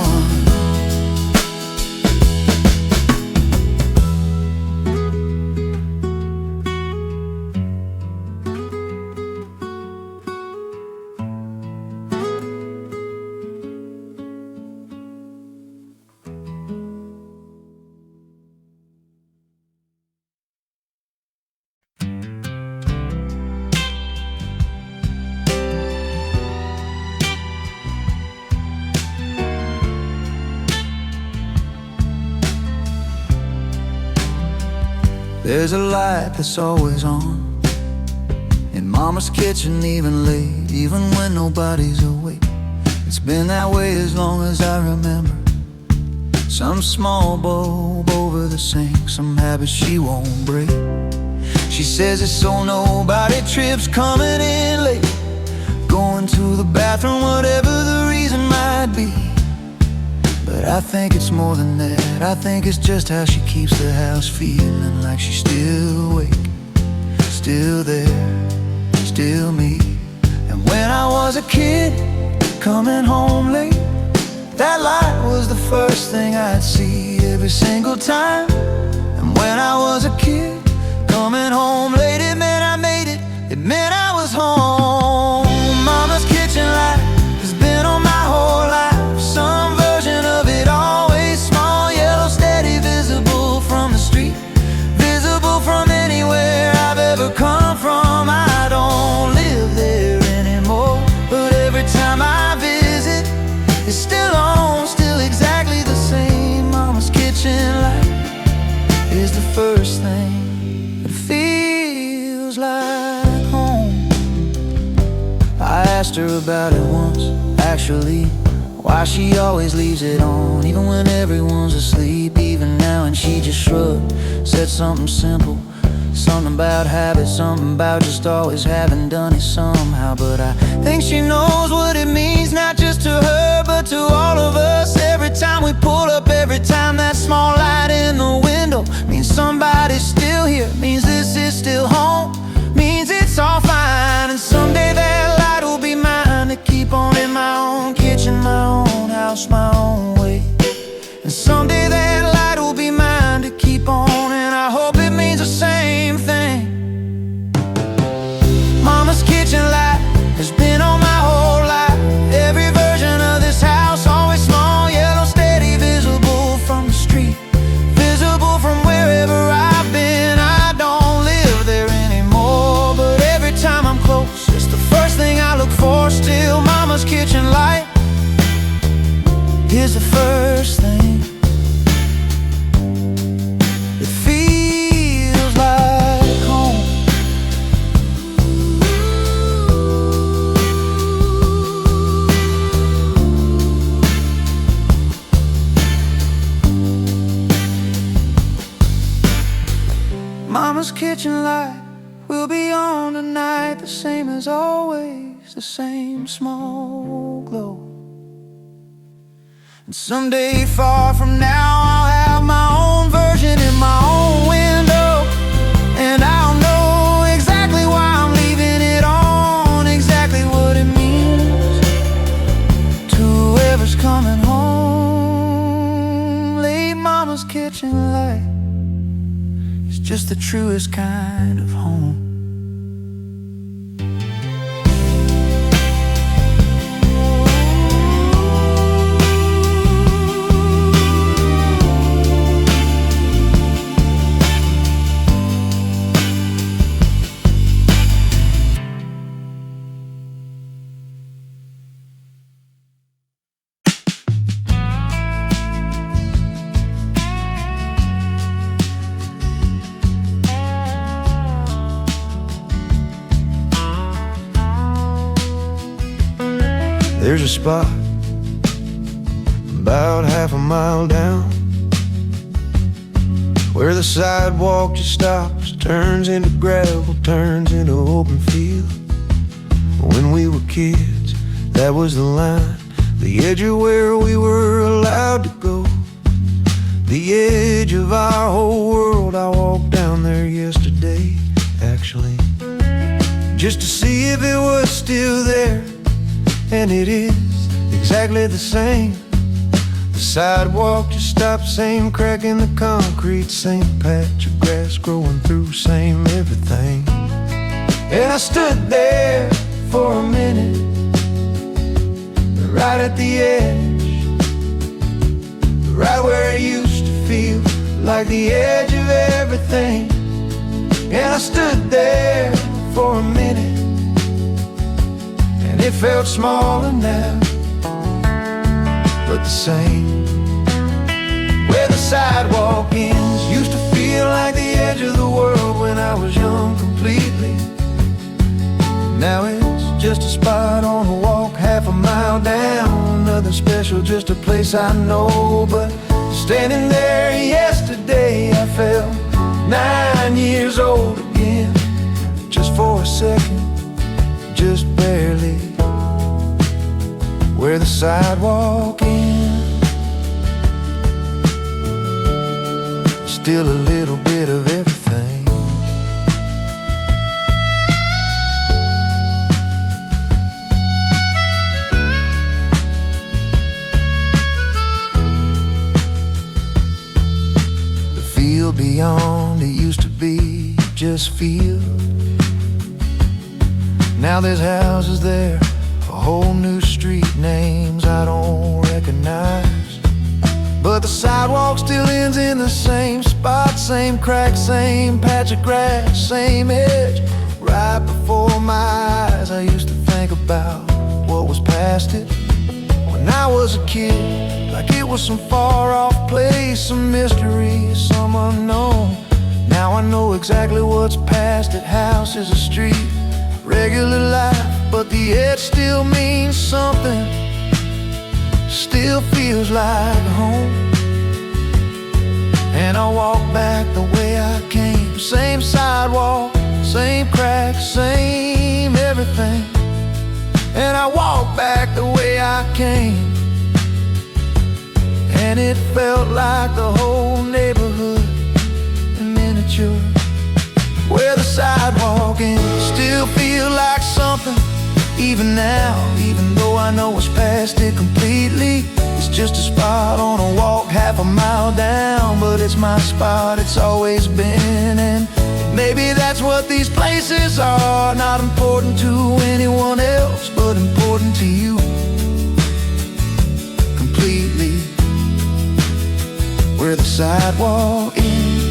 There's a light that's always on in Mama's kitchen, even late, even when nobody's awake. It's been that way as long as I remember. Some small bulb over the sink, some habits she won't break. She says it's so nobody trips coming in late, going to the bathroom, whatever the reason might be. But I think it's more than that. I think it's just how she keeps the house feeling like she's still awake, still there, still me. And when I was a kid, coming home late, that light was the first thing I'd see every single time. And when I was a kid, coming home late, it meant I made it, it meant I was home. Mama's kitchen light has been on my whole life, some version of it, always small, yellow, steady, visible from the street, visible from anywhere I've ever come from. I don't live there anymore, but every time I visit, it's still on, still exactly the same. Mama's kitchen light is the first thing that feels like home. I asked her about it once, actually, why she always leaves it on, even when everyone's asleep, even now, and she just shrugged, said something simple, something about habit, something about just always having done it somehow. But I think she knows what it means, not just to her, but to all of us. Every time we pull up, every time that small light in the window means somebody's still here, means this is still home, means it's all fine. And someday that light will be mine to keep on in my own kitchen, my own house, my own way. And someday that light will be mine to keep on, and I hope it means the same thing. Mama's kitchen light has been on my whole life, every version of this house, always small, yellow, steady, visible from the street, visible from wherever I've been. I don't live there anymore, but every time I'm close, it's the first thing I look for. Still, Mama's kitchen light is the first thing that feels like home. Mama's kitchen light will be on tonight, the same as always, the same small glow. And someday far from now, I'll have my own version in my own window, and I'll know exactly why I'm leaving it on, exactly what it means to whoever's coming home late. Mama's kitchen light is just the truest kind of home. There's a spot about half a mile down where the sidewalk just stops, turns into gravel, turns into open field. When we were kids, that was the line, the edge of where we were allowed to go, the edge of our whole world. I walked down there yesterday, actually, just to see if it was still there. And it is exactly the same. The sidewalk just stopped, same crack in the concrete, same patch of grass growing through, same everything. And I stood there for a minute, right at the edge, right where it used to feel like the edge of everything. And I stood there for a minute, and it felt smaller now, but the same. Where the sidewalk ends used to feel like the edge edge of the world when I was young completely. Now it's just a spot on a walk, half a mile down. Nothing special, just a place I know. But standing there yesterday, I felt 9 years old again. Just for a second, just barely. Where the sidewalk ends, still a little bit of everything. The field beyond, it used to be just field. Now there's houses there, a whole new street, names I don't recognize. But the sidewalk still ends in the same spot, same crack, same patch of grass, same edge. Right before my eyes, I used to think about what was past it when I was a kid, like it was some far-off place, some mystery, some unknown. Now I know exactly what's past it. House is a street, regular life, but the edge still means something, still feels like home. And I walk back the way I came, same sidewalk, same cracks, same everything. And I walk back the way I came, and it felt like the whole neighborhood in miniature. Where the sidewalk ends, still feel like something, even now, even though I know it's past it completely. It's just a spot on a walk, half a mile down, but it's my spot, it's always been. And maybe that's what these places are, not important to anyone else, but important to you completely. Where the sidewalk ends,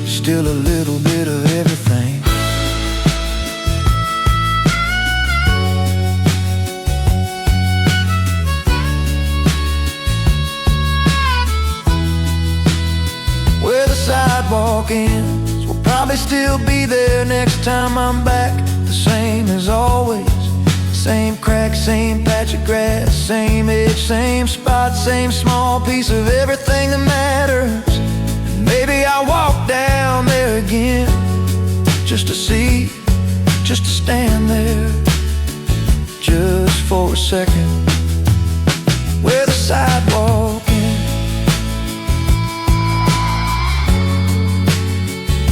still a little bit of everything. Where the sidewalk ends, we'll probably still be there next time I'm back. The same as always, same crack, same patch of grass, same edge, same spot, same small piece of everything that matters. Maybe I'll walk down there again, just to see, just to stand there, just for a second. Where the sidewalk ends,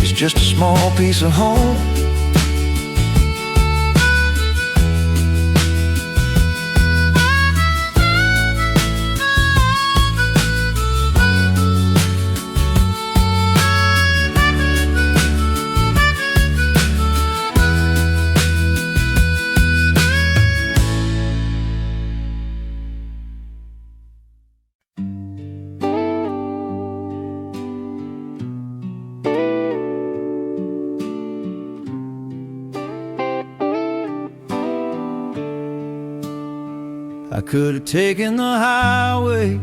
it's just a small piece of home. I could have taken the highway,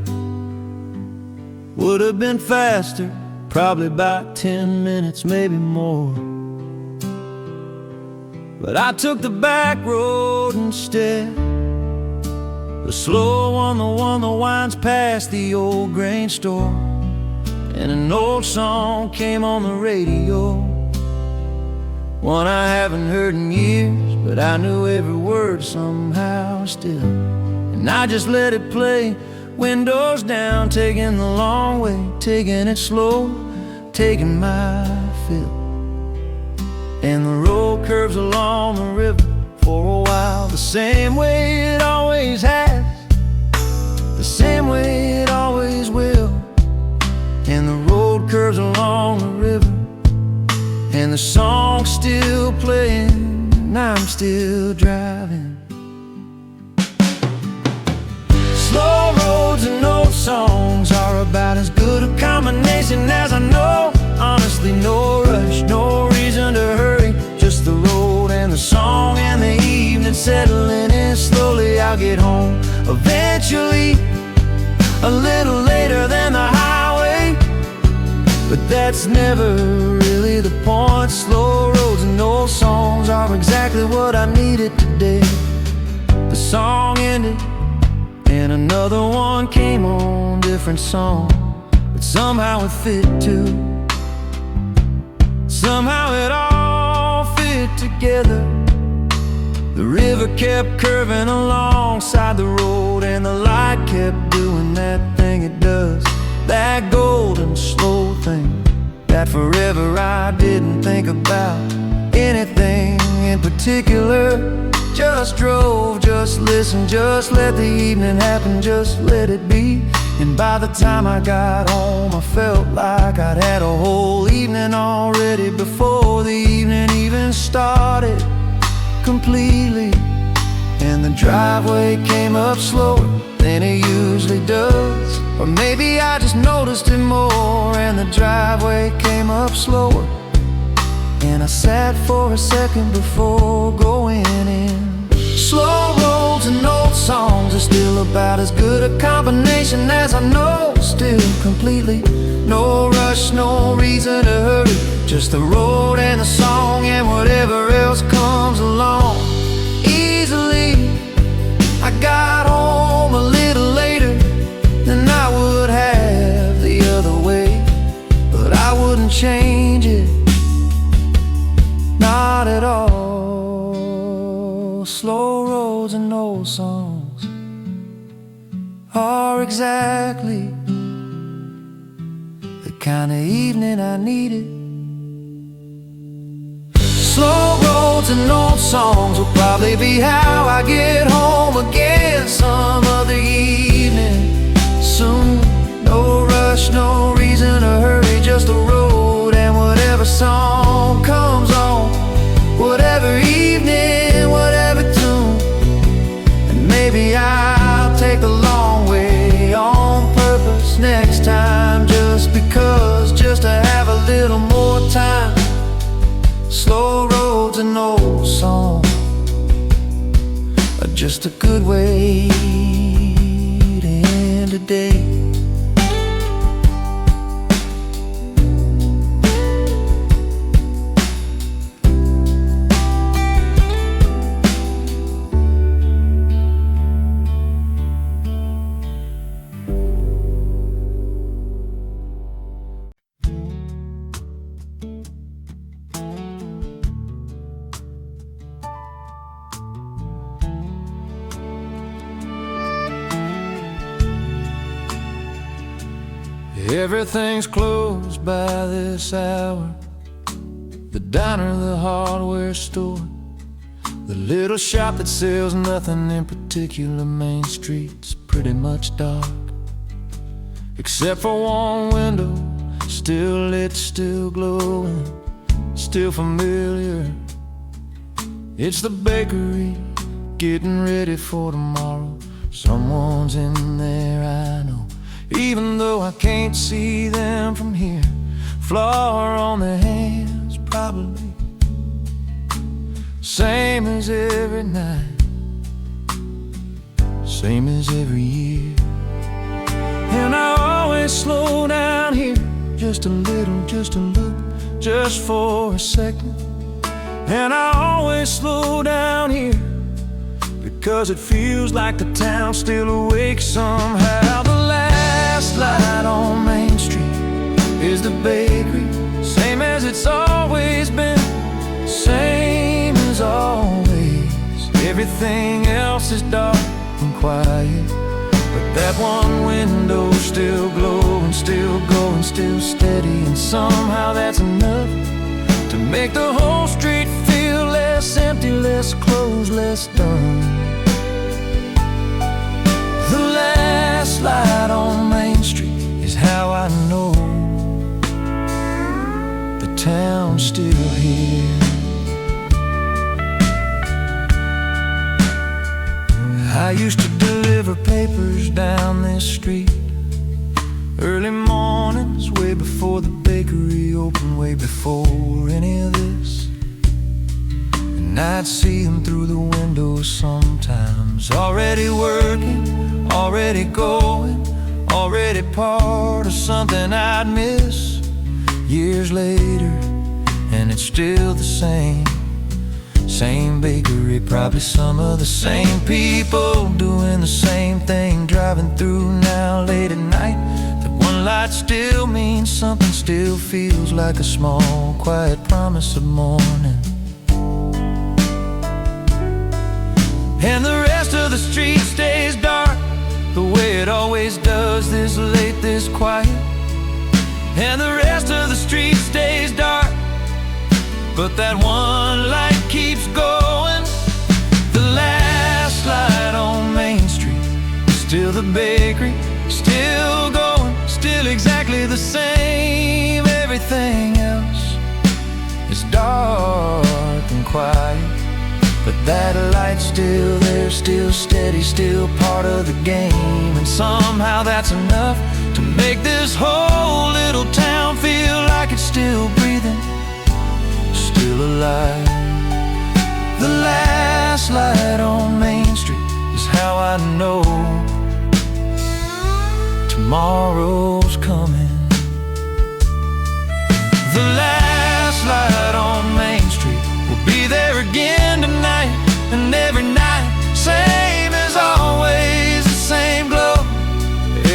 would have been faster, probably about 10 minutes, maybe more. But I took the back road instead, the slow one, the one that winds past the old grain store. And an old song came on the radio, one I haven't heard in years, but I knew every word somehow still. And I just let it play, windows down, taking the long way, taking it slow, taking my fill. And the road curves along the river for a while, the same way it always has, the same way it always will. And the road curves along the river, and the song's still playing, and I'm still driving. Slow roads and old songs are about as good a combination as I know. Honestly, no rush, no reason to hurry, just the road and the song and the evening settling in. Slowly I'll get home, eventually, a little later than the highway. but that's never really the point. Slow roads and old songs are exactly what I needed today. The song ended and another one came on, different song, but somehow it fit too. Somehow it all fit together. The river kept curving alongside the road, and the light kept doing that thing it does, that golden slow thing, that forever I didn't think about anything in particular. Just drove, just listened, just let the evening happen, just let it be. And by the time I got home, I felt like I'd had a whole evening already before the evening even started completely. And the driveway came up slower than it usually does, or maybe I just noticed it more. And the driveway came up slower, and I sat for a second before going in. Slow roads and old songs are still about as good a combination as I know. Still completely, no rush, no reason to hurry, just the road and the song and whatever else comes along. Easily, I got home a little later than I would have the other way, but I wouldn't change it, not at all. Slow roads and old songs are exactly the kind of evening I needed. Slow roads and old songs will probably be how I get home again some other evening soon. No rush, no reason to hurry, just the road and whatever song comes on, whatever evening, whatever tune. And maybe I'll take the long way on purpose next time, just because, just to have a little more time. Slow roads and old songs are just a good way to end a day. Everything's closed by this hour. The diner, the hardware store, the little shop that sells nothing in particular. Main Street's pretty much dark, except for one window, still lit, still glowing, still familiar. It's the bakery, getting ready for tomorrow. Someone's in there, I know, even though I can't see them from here. Flour on their hands, probably same as every night, same as every year. And I always slow down here, just a little, just a look, just for a second. And I always slow down here, because it feels like the town's still awake somehow. The last light on Main Street is the bakery, same as it's always been, same as always. Everything else is dark and quiet, but that one window's still glowing, still going, still steady. And somehow that's enough to make the whole street feel less empty, less closed, less done. The last light on Main Street is how I know the town's still here. I used to deliver papers down this street, early mornings, way before the bakery opened, way before any of this. And I'd see them through the windows sometimes, already working, already going, already part of something I'd miss. years later, and it's still the same. Same bakery, probably some of the same people doing the same thing, driving through now late at night. That one light still means something, still feels like a small, quiet promise of morning. And the rest of the street stays dark, the way it always does, this late, this quiet. And the rest of the street stays dark, but that one light keeps going. The last light on Main Street is still the bakery, still going, still exactly the same. Everything else is dark and quiet, but that light's still there, still steady, still part of the game. And somehow that's enough to make this whole little town feel like it's still breathing, still alive. The last light on Main Street is how I know tomorrow's coming. The last light on Main Street will be there again tonight, and every night, same as always, the same glow.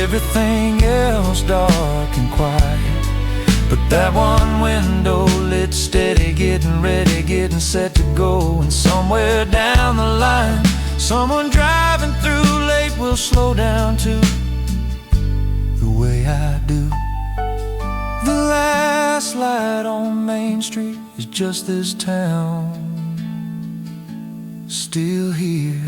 Everything else dark and quiet, but that one window lit steady, getting ready, getting set to go. And somewhere down the line, someone driving through late will slow down too, the way I do. The last light on Main Street is just this town, still here.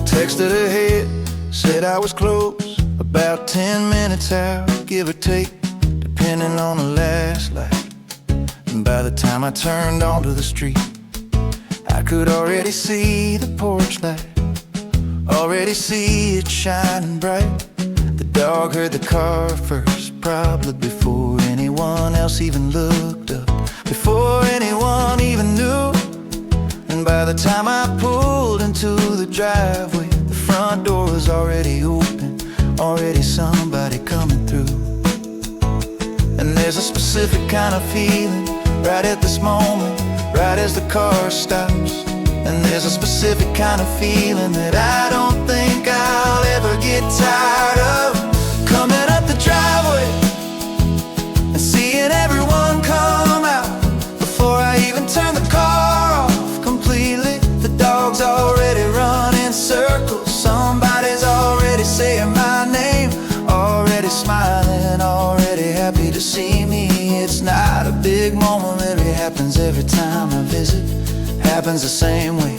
Texted ahead, said I was close, about 10 minutes out, give or take, depending on the last light. And by the time I turned onto the street, I could already see the porch light, already see it shining bright. The dog heard the car first, probably before anyone else even looked up, before anyone even knew. And by the time I pulled into the driveway, the front door was already open, already somebody coming through. And there's a specific kind of feeling right at this moment, right as the car stops. And there's a specific kind of feeling that I don't think I'll ever get tired of. Coming up the driveway and seeing everyone come out before I even turn the car off completely. The dog's already running circles, somebody's already saying my name, already smiling, already happy to see me. It's not a big moment, it happens every time I visit, happens the same way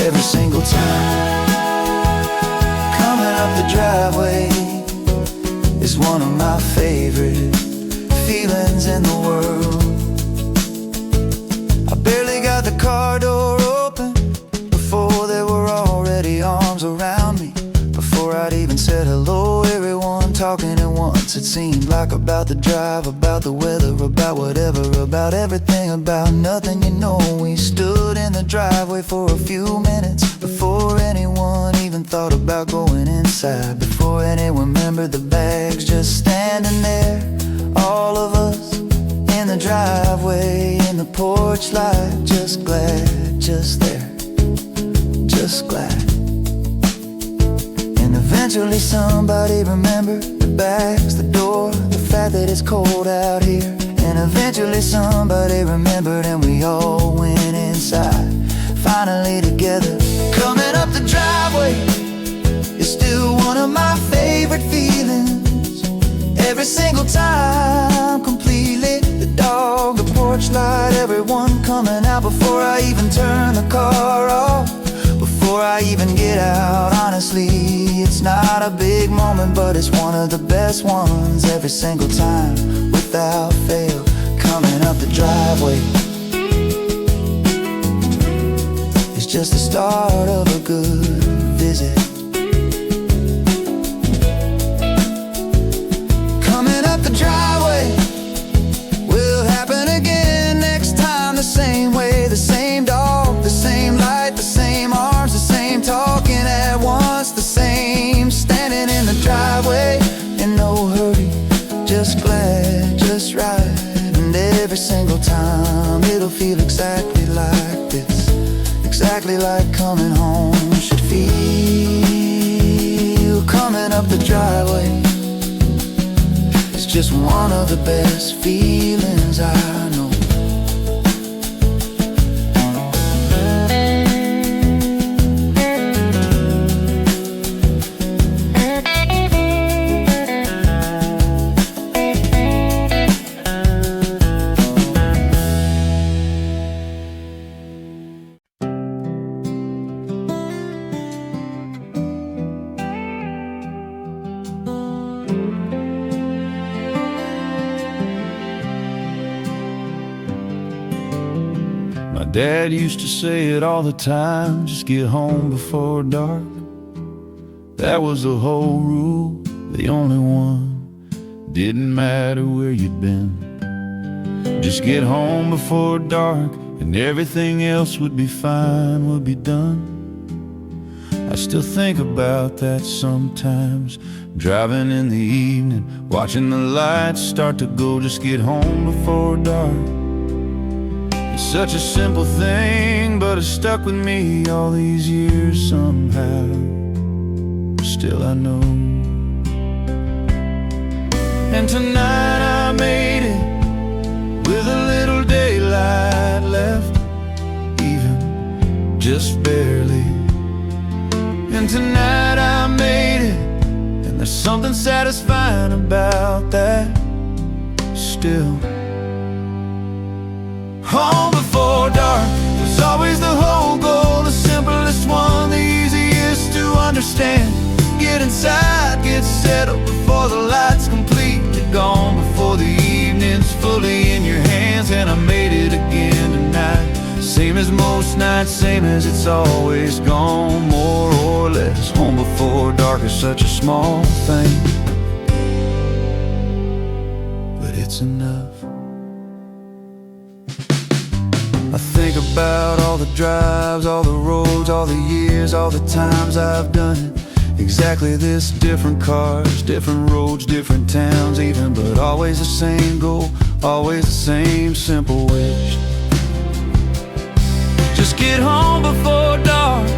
every single time. Coming up the driveway is one of my favorite feelings in the world. I barely got the car door open before there were already arms around me, before I'd even said hello, everyone talking at once. It seemed like about the drive, about the weather, about whatever, about everything, about nothing. You know, we stood in the driveway for a few minutes before anyone even thought about going inside, before anyone remembered the bags just standing there. All of us in the driveway, in the porch light, just glad, just there, just glad. And eventually somebody remembered the bags, the door, the fact that it's cold out here. And eventually somebody remembered and we all went inside, finally together. Coming up the driveway is still one of my favorite feelings. Every single time, completely. The dog, the porch light, everyone coming out before I even turn the car off, before I even get out. Honestly, it's not a big moment, but it's one of the best ones. Every single time, without fail, coming up the driveway is just the start of a good visit. Coming up the driveway will happen again next time, the same way, the same dog, the same light, the same arms, the same talking at once, the same standing in the driveway in no hurry, just glad, just right. And every single time it'll feel exactly like this, exactly like coming home should feel. Coming up the driveway, it's just one of the best feelings I know. My dad used to say it all the time, just get home before dark. That was the whole rule, the only one. Didn't matter where you'd been, just get home before dark, and everything else would be fine, would be done. I still think about that sometimes, driving in the evening, watching the lights start to go. Just get home before dark. It's such a simple thing, but it's stuck with me all these years somehow. Still I know. And tonight I made it with a little daylight left, even just barely. And tonight I made it, and there's something satisfying about that still. Home before dark was always the whole goal, the simplest one, the easiest to understand. Get inside, get settled before the light's completely gone, before the evening's fully in your hands. And I made it again tonight, same as most nights, same as it's always gone, more or less. Home before dark is such a small thing, but it's enough. I think about all the drives, all the roads, all the years, all the times I've done it exactly this. Different cars, different roads, different towns even, but always the same goal, always the same simple wish. Just get home before dark.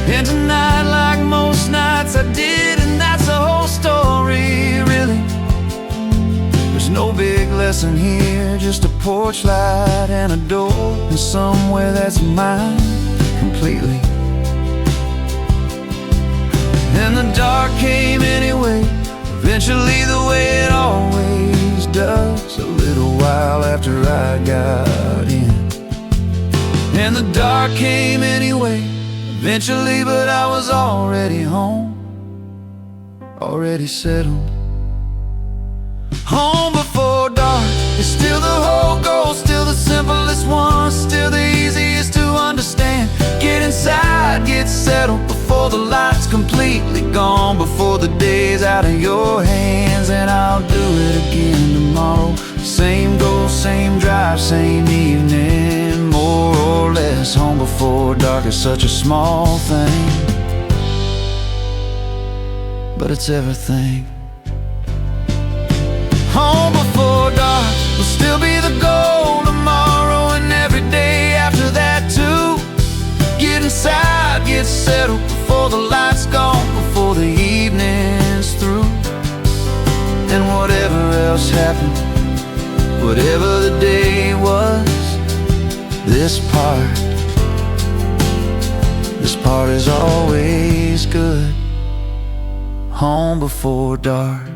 And tonight, like most nights, I did, and that's the whole story, really. There's no big lesson here, just a porch light and a door, and somewhere that's mine completely. And the dark came anyway, eventually, the way it always does, a little while after I got in. And the dark came anyway, eventually, but I was already home, already settled. Home before dark is still the whole goal, still the simplest one, still the easiest to understand. Get inside, get settled before the light's completely gone, before the day's out of your hands. And I'll do it again tomorrow, same goal, same drive, same evening, more or less. Home before dark is such a small thing, but it's everything. Home before dark will still be the goal tomorrow, and every day after that too. Get inside, get settled before the light's gone, before the evening's through. And whatever else happened, whatever the day was, this part is always good. Home before dark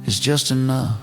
is just enough.